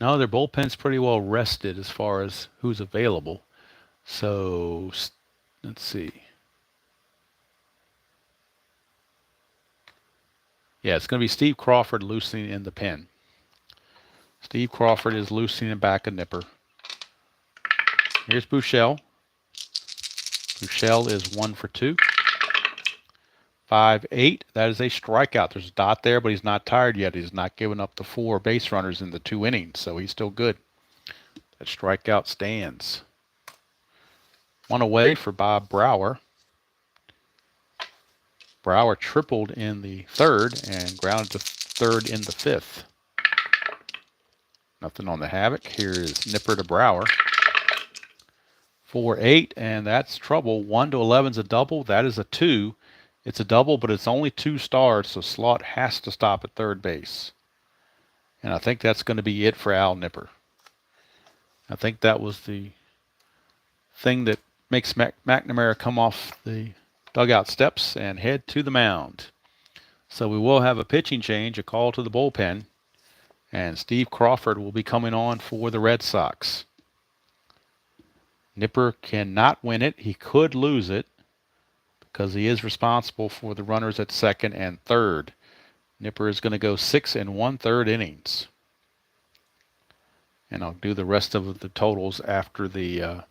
No, their bullpen's pretty well rested as far as who's available. So, let's see. Yeah, it's going to be Steve Crawford loosening in the pen. Steve Crawford is loosening back a Nipper. Here's Buechele. Buechele is 1 for 2. 5-8. That is a strikeout. There's a dot there, but he's not tired yet. He's not given up the 4 base runners in the 2 innings, so he's still good. That strikeout stands. 1 away for Bob Brower. Brower tripled in the 3rd and grounded to 3rd in the 5th. Nothing on the havoc. Here is Nipper to Brower. 4-8, and that's trouble. 1-11 is a double. That is a 2. It's a double, but it's only 2 stars, so Slott has to stop at 3rd base. And I think that's going to be it for Al Nipper. I think that was the thing that makes McNamara come off the dugout steps and head to the mound. So we will have a pitching change, a call to the bullpen, and Steve Crawford will be coming on for the Red Sox. Nipper cannot win it. He could lose it because he is responsible for the runners at 2nd and 3rd. Nipper is going to go 6 1/3 innings. And I'll do the rest of the totals after the... well,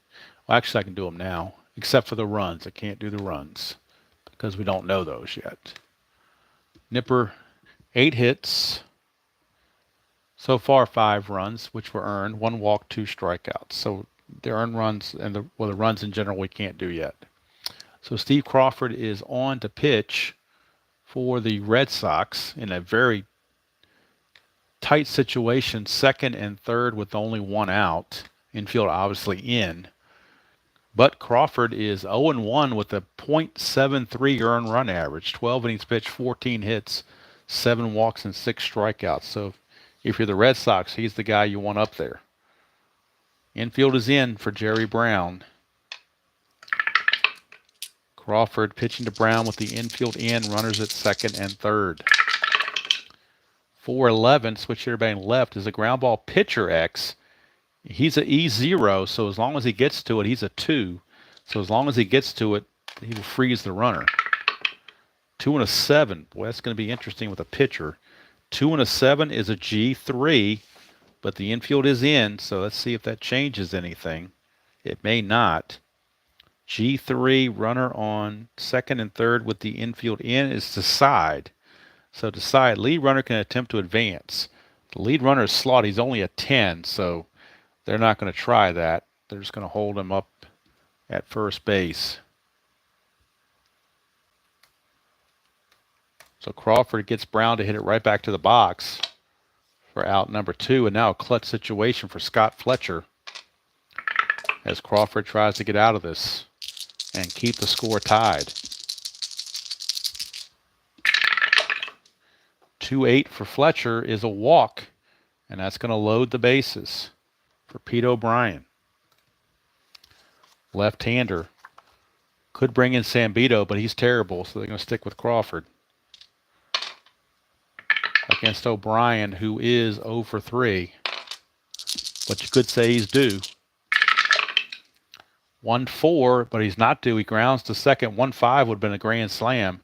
actually, I can do them now, except for the runs. I can't do the runs because we don't know those yet. Nipper, 8 hits. So far, 5 runs, which were earned. 1 walk, 2 strikeouts. So the earned runs and the runs in general we can't do yet. So Steve Crawford is on to pitch for the Red Sox in a very tight situation, 2nd and 3rd with only 1 out. Infield obviously in. But Crawford is 0-1 with a .73 earned run average. 12 innings pitched, 14 hits, 7 walks, and 6 strikeouts. So if you're the Red Sox, he's the guy you want up there. Infield is in for Jerry Brown. Crawford pitching to Brown with the infield in, runners at 2nd and 3rd. 4-11, switch hitter batting left, is a ground ball pitcher X. He's a E0, so as long as he gets to it, he's a 2. So as long as he gets to it, he will freeze the runner. 2 7. Boy, that's going to be interesting with a pitcher. 2 7 is a G3, but the infield is in, so let's see if that changes anything. It may not. G3, runner on 2nd and 3rd with the infield in is to side. So to side, lead runner can attempt to advance. The lead runner is Slott. He's only a 10, so they're not going to try that. They're just going to hold him up at first base. So Crawford gets Brown to hit it right back to the box for out number 2, and now a clutch situation for Scott Fletcher as Crawford tries to get out of this and keep the score tied. 2-8 for Fletcher is a walk, and that's going to load the bases for Pete O'Brien. Left-hander. Could bring in Sambito, but he's terrible, so they're going to stick with Crawford. Against O'Brien, who is 0 for 3. But you could say he's due. 1-4, but he's not due. He grounds to 2nd. 1-5 would have been a grand slam.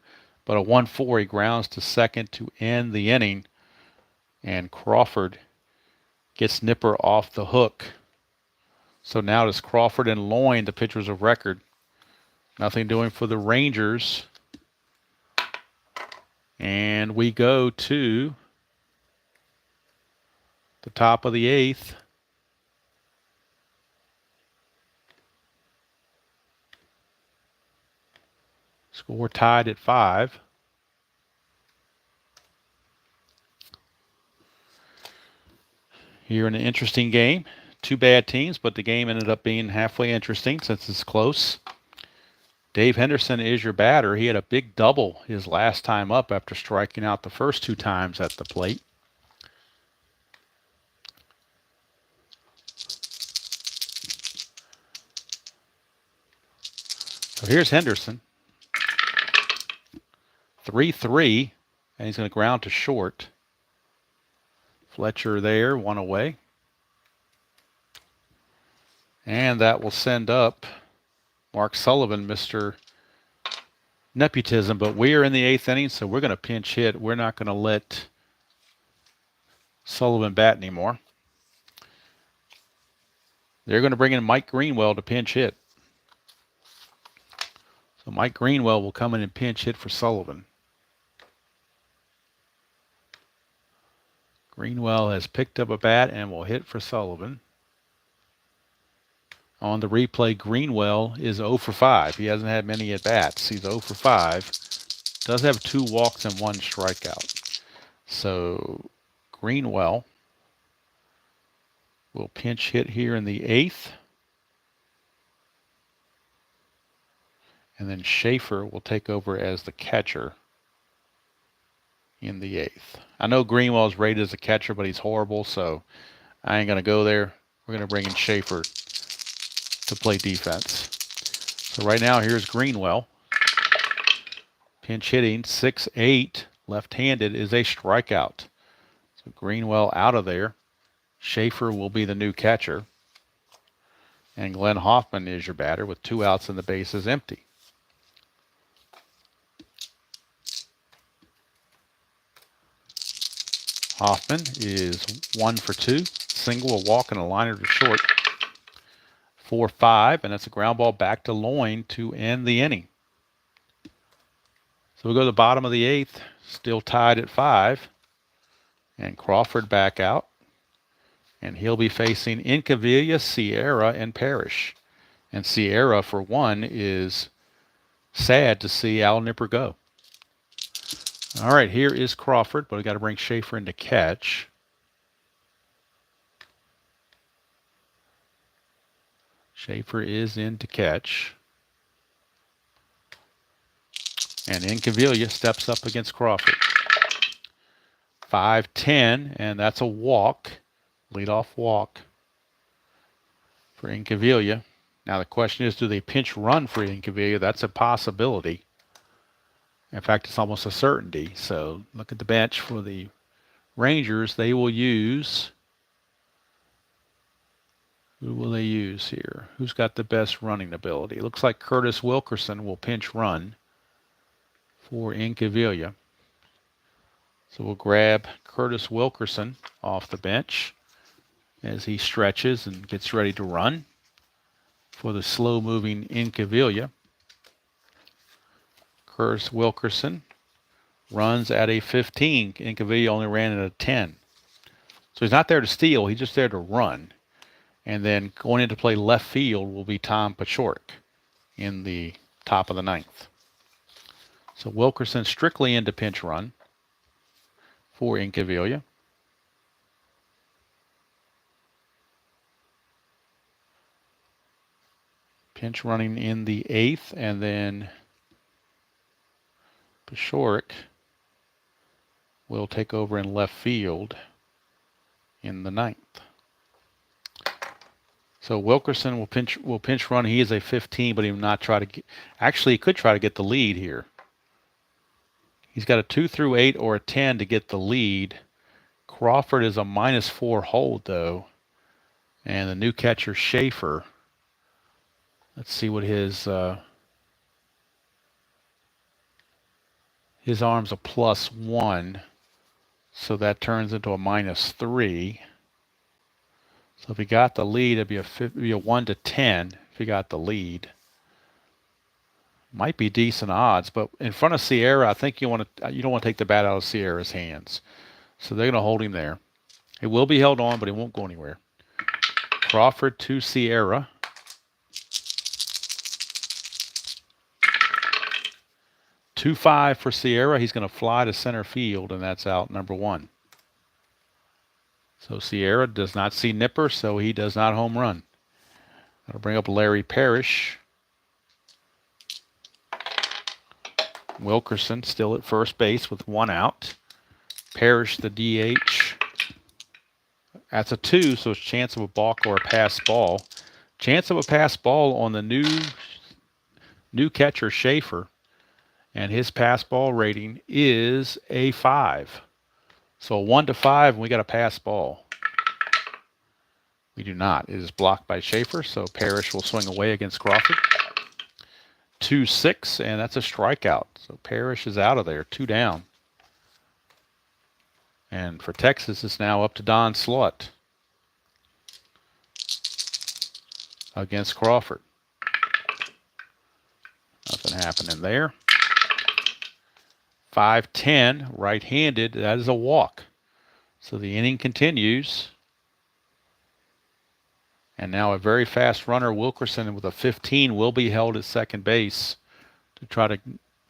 But a 1-4, he grounds to second to end the inning. And Crawford gets Nipper off the hook. So now it is Crawford and Loyne, the pitchers of record. Nothing doing for the Rangers. And we go to the top of the 8th. Score tied at 5. Here in an interesting game. Two bad teams, but the game ended up being halfway interesting since it's close. Dave Henderson is your batter. He had a big double his last time up after striking out the first 2 times at the plate. So here's Henderson. 3-3, and he's going to ground to short. Fletcher there, 1 away. And that will send up Mark Sullivan, Mr. Nepotism. But we're in the 8th inning, so we're going to pinch hit. We're not going to let Sullivan bat anymore. They're going to bring in Mike Greenwell to pinch hit. So Mike Greenwell will come in and pinch hit for Sullivan. Greenwell has picked up a bat and will hit for Sullivan. On the replay, Greenwell is 0 for 5. He hasn't had many at-bats. He's 0 for 5. Does have 2 walks and 1 strikeout. So Greenwell will pinch hit here in the 8th. And then Schaefer will take over as the catcher in the 8th. I know Greenwell's rated as a catcher, but he's horrible, so I ain't going to go there. We're going to bring in Schaefer to play defense. So right now, here's Greenwell. Pinch hitting, 6-8, left-handed, is a strikeout. So Greenwell out of there. Schaefer will be the new catcher. And Glenn Hoffman is your batter with 2 outs and the bases empty. Hoffman is 1 for 2. Single, a walk, and a liner to short. 4-5, and that's a ground ball back to Loyne to end the inning. So we go to the bottom of the 8th, still tied at 5. And Crawford back out. And he'll be facing Incaviglia, Sierra, and Parrish. And Sierra, for one, is sad to see Al Nipper go. All right, here is Crawford, but we got to bring Schaefer in to catch. Schaefer is in to catch. And Incaviglia steps up against Crawford. 5-10, and that's a walk. Leadoff walk for Incaviglia. Now the question is, do they pinch run for Incaviglia? That's a possibility. In fact, it's almost a certainty. So look at the bench for the Rangers. They will use... Who will they use here? Who's got the best running ability? It looks like Curtis Wilkerson will pinch run for Incaviglia. So we'll grab Curtis Wilkerson off the bench as he stretches and gets ready to run for the slow-moving Incaviglia. Curtis Wilkerson runs at a 15. Incaviglia only ran at a 10. So he's not there to steal. He's just there to run. And then going into play left field will be Tom Paciorek in the top of the 9th. So Wilkerson strictly into pinch run for Incaviglia. Pinch running in the 8th, and then Paciorek will take over in left field in the 9th. So Wilkerson will pinch run. He is a 15, but he will not try to get... Actually, he could try to get the lead here. He's got a 2 through 8 or a 10 to get the lead. Crawford is a -4 hold, though. And the new catcher, Schaefer. Let's see what his His arm's a +1, so that turns into a -3. So if he got the lead, it'd be a 1 to 10 if he got the lead. Might be decent odds, but in front of Sierra, I think you don't want to take the bat out of Sierra's hands. So they're going to hold him there. It will be held on, but he won't go anywhere. Crawford to Sierra. Two-5 for Sierra. He's going to fly to center field, and that's out number 1. So Sierra does not see Nipper, so he does not home run. That'll bring up Larry Parrish. Wilkerson still at first base with 1 out. Parrish the DH. That's a 2, so it's chance of a balk or a pass ball. Chance of a pass ball on the new catcher Schaefer, and his pass ball rating is a 5. So a 1 to 5, and we got a pass ball. We do not. It is blocked by Schaefer, so Parrish will swing away against Crawford. 2-6, and that's a strikeout. So Parrish is out of there, 2 down. And for Texas, it's now up to Don Slaught against Crawford. Nothing happening there. 5-10, right-handed. That is a walk. So the inning continues. And now a very fast runner, Wilkerson, with a 15, will be held at second base to try to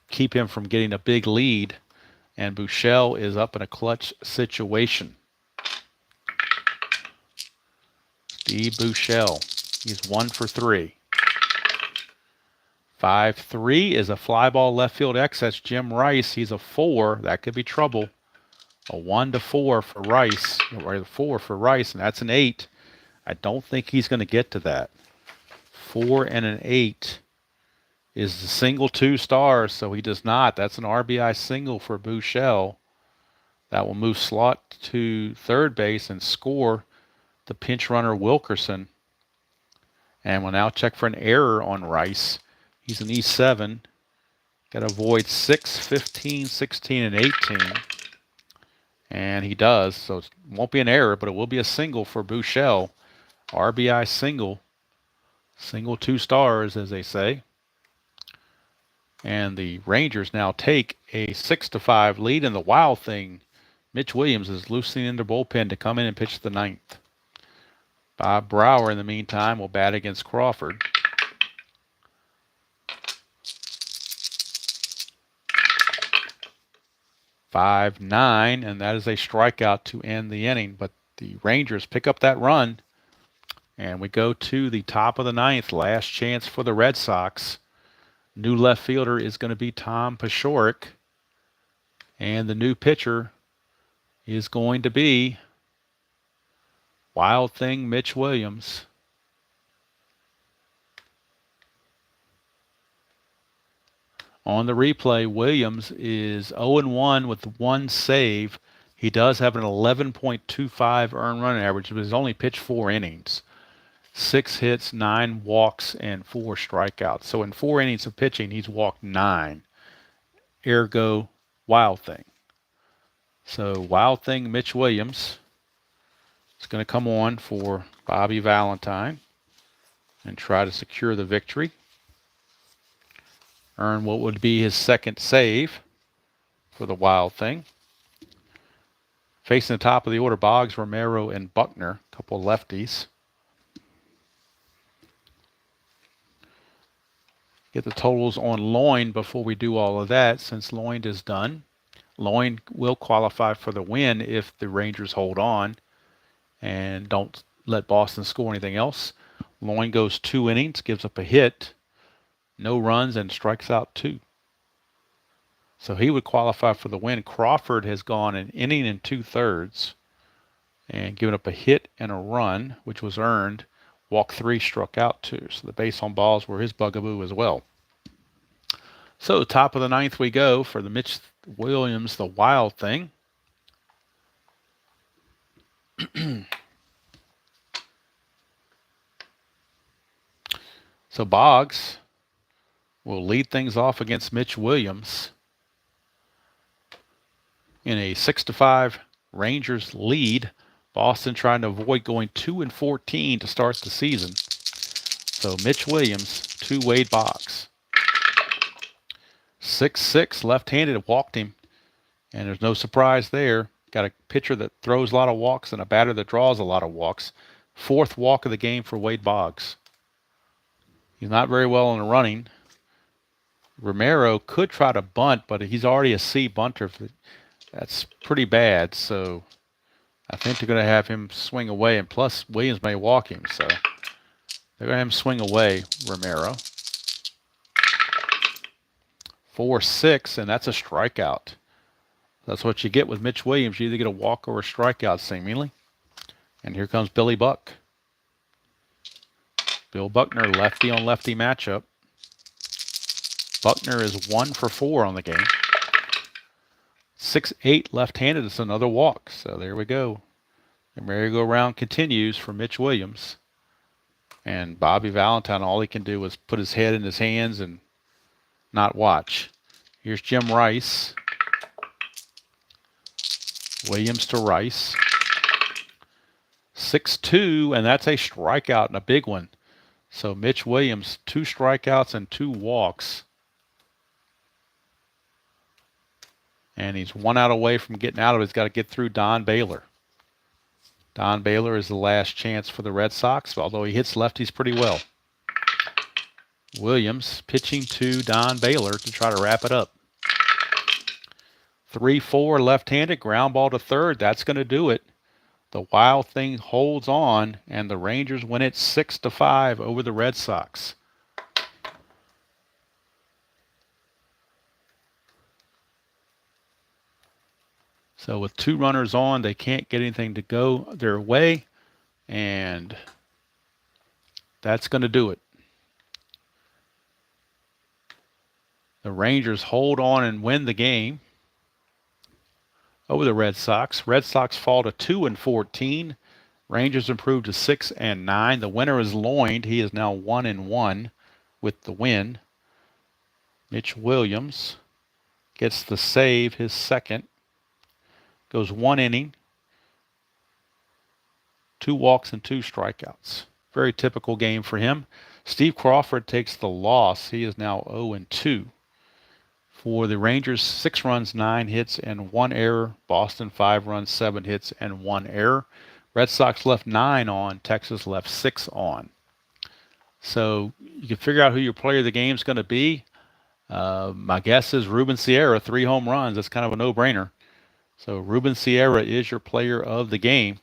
keep him from getting a big lead. And Buechele is up in a clutch situation. Steve Buechele. He's 1 for 3. 5-3 is a fly ball left field X. That's Jim Rice. He's a 4. That could be trouble. A 1 to 4 for Rice. Or a 4 for Rice, and that's an 8. I don't think he's going to get to that. 4 and an 8 is the single 2 stars, so he does not. That's an RBI single for Buechele. That will move Slaught to third base and score the pinch runner Wilkerson. And we'll now check for an error on Rice. He's an E7. Got to avoid 6, 15, 16, and 18. And he does, so it won't be an error, but it will be a single for Buechele. RBI single. Single 2 stars, as they say. And the Rangers now take a 6-5 lead. And the wild thing, Mitch Williams is loosening in the bullpen to come in and pitch the 9th. Bob Brower, in the meantime, will bat against Crawford. "5-9", and that is a strikeout to end the inning. But the Rangers pick up that run, and we go to the top of the 9th. Last chance for the Red Sox. New left fielder is going to be Tom Paciorek, and the new pitcher is going to be Wild Thing Mitch Williams. On the replay, Williams is 0-1 with 1 save. He does have an 11.25 earned run average, but he's only pitched 4 innings. 6 hits, 9 walks, and 4 strikeouts. So in 4 innings of pitching, he's walked 9. Ergo, Wild Thing. So Wild Thing Mitch Williams is going to come on for Bobby Valentine and try to secure the victory. Earn what would be his 2nd save for the Wild Thing. Facing the top of the order, Boggs, Romero, and Buckner, a couple lefties. Get the totals on Loin before we do all of that, since Loin is done. Loin will qualify for the win if the Rangers hold on and don't let Boston score anything else. Loin goes 2 innings, gives up a hit, no runs, and strikes out 2. So he would qualify for the win. Crawford has gone an inning and 2/3 and given up a hit and a run, which was earned. Walked 3, struck out 2. So the base on balls were his bugaboo as well. So top of the 9th we go for the Mitch Williams, the Wild Thing. So Boggs will lead things off against Mitch Williams. in a 6-5 Rangers lead. Boston trying to avoid going 2-14 to start the season. So Mitch Williams to Wade Boggs. 6-6 left-handed, walked him. And there's no surprise there. Got a pitcher that throws a lot of walks and a batter that draws a lot of walks. 4th walk of the game for Wade Boggs. He's not very well in the running. Romero could try to bunt, but he's already a C bunter. That's pretty bad. So I think they're going to have him swing away. And plus, Williams may walk him. So they're going to have him swing away, Romero. 4-6, and that's a strikeout. That's what you get with Mitch Williams. You either get a walk or a strikeout, seemingly. And here comes Billy Buck. Bill Buckner, lefty on lefty matchup. Buckner is 1 for 4 on the game. 6-8 left-handed. It's another walk. So there we go. The merry-go-round continues for Mitch Williams. And Bobby Valentine, all he can do is put his head in his hands and not watch. Here's Jim Rice. Williams to Rice. 6-2, and that's a strikeout and a big one. So Mitch Williams, 2 strikeouts and 2 walks. And he's 1 out away from getting out of it. He's got to get through Don Baylor. Don Baylor is the last chance for the Red Sox, although he hits lefties pretty well. Williams pitching to Don Baylor to try to wrap it up. 3-4 left-handed, ground ball to third. That's going to do it. The Wild thing holds on, and the Rangers win it 6-5 over the Red Sox. So with 2 runners on, they can't get anything to go their way, and that's going to do it. The Rangers hold on and win the game over the Red Sox. Red Sox fall to 2-14. Rangers improve to 6-9. The winner is Lloyd. He is now 1-1 with the win. Mitch Williams gets the save, his second. Goes 1 inning, 2 walks and 2 strikeouts. Very typical game for him. Steve Crawford takes the loss. He is now 0-2. For the Rangers, 6 runs, 9 hits, and 1 error. Boston, 5 runs, 7 hits, and 1 error. Red Sox left 9 on. Texas left 6 on. So you can figure out who your player of the game is going to be. My guess is Ruben Sierra, 3 home runs. That's kind of a no-brainer. So Ruben Sierra is your player of the game.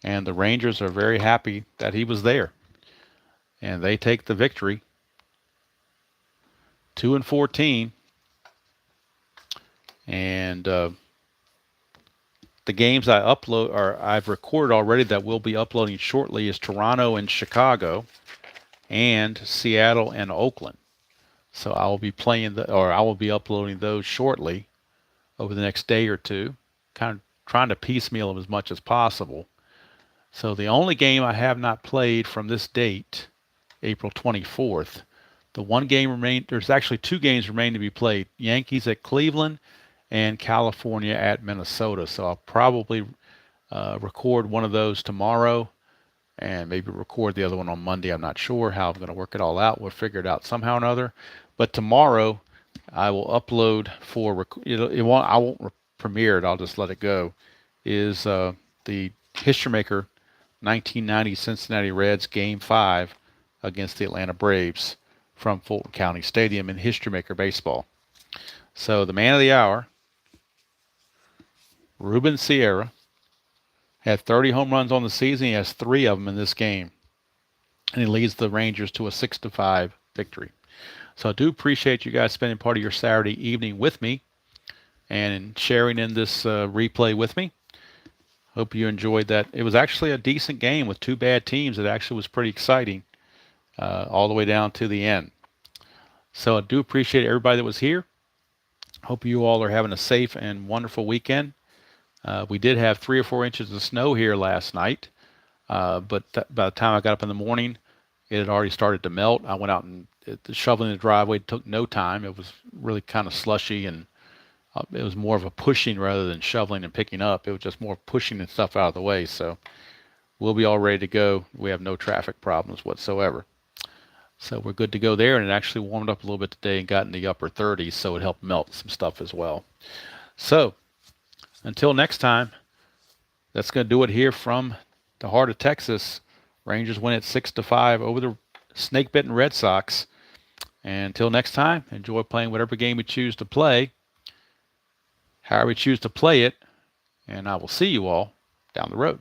And the Rangers are very happy that he was there. And they take the victory. 2-14. And the games I upload, or I've recorded already that we'll be uploading shortly, is Toronto and Chicago, and Seattle and Oakland. So I will be I will be uploading those shortly over the next day or two, kind of trying to piecemeal them as much as possible. So the only game I have not played from this date, April 24th, the one game remained. There's actually 2 games remaining to be played: Yankees at Cleveland and California at Minnesota. So I'll probably record one of those tomorrow and maybe record the other one on Monday. I'm not sure how I'm going to work it all out. We'll figure it out somehow or another. But tomorrow I will upload for, I won't premiere it, I'll just let it go, is the History Maker 1990 Cincinnati Reds Game 5 against the Atlanta Braves from Fulton County Stadium in History Maker Baseball. So the man of the hour, Ruben Sierra, had 30 home runs on the season. He has 3 of them in this game. And he leads the Rangers to a 6-5 victory. So I do appreciate you guys spending part of your Saturday evening with me and sharing in this replay with me. Hope you enjoyed that. It was actually a decent game with 2 bad teams. It actually was pretty exciting all the way down to the end. So I do appreciate everybody that was here. Hope you all are having a safe and wonderful weekend. We did have 3 or 4 inches of snow here last night, but by the time I got up in the morning, it had already started to melt. I went out and shoveling the driveway. It took no time. It was really kind of slushy and It was more of a pushing rather than shoveling and picking up. It was just more pushing and stuff out of the way. So we'll be all ready to go. We have no traffic problems whatsoever. So we're good to go there, and it actually warmed up a little bit today and got in the upper 30s, so it helped melt some stuff as well. So until next time, that's going to do it here from the heart of Texas. Rangers win at 6-5 over the snake-bitten Red Sox. And until next time, enjoy playing whatever game you choose to play, however you choose to play it, and I will see you all down the road.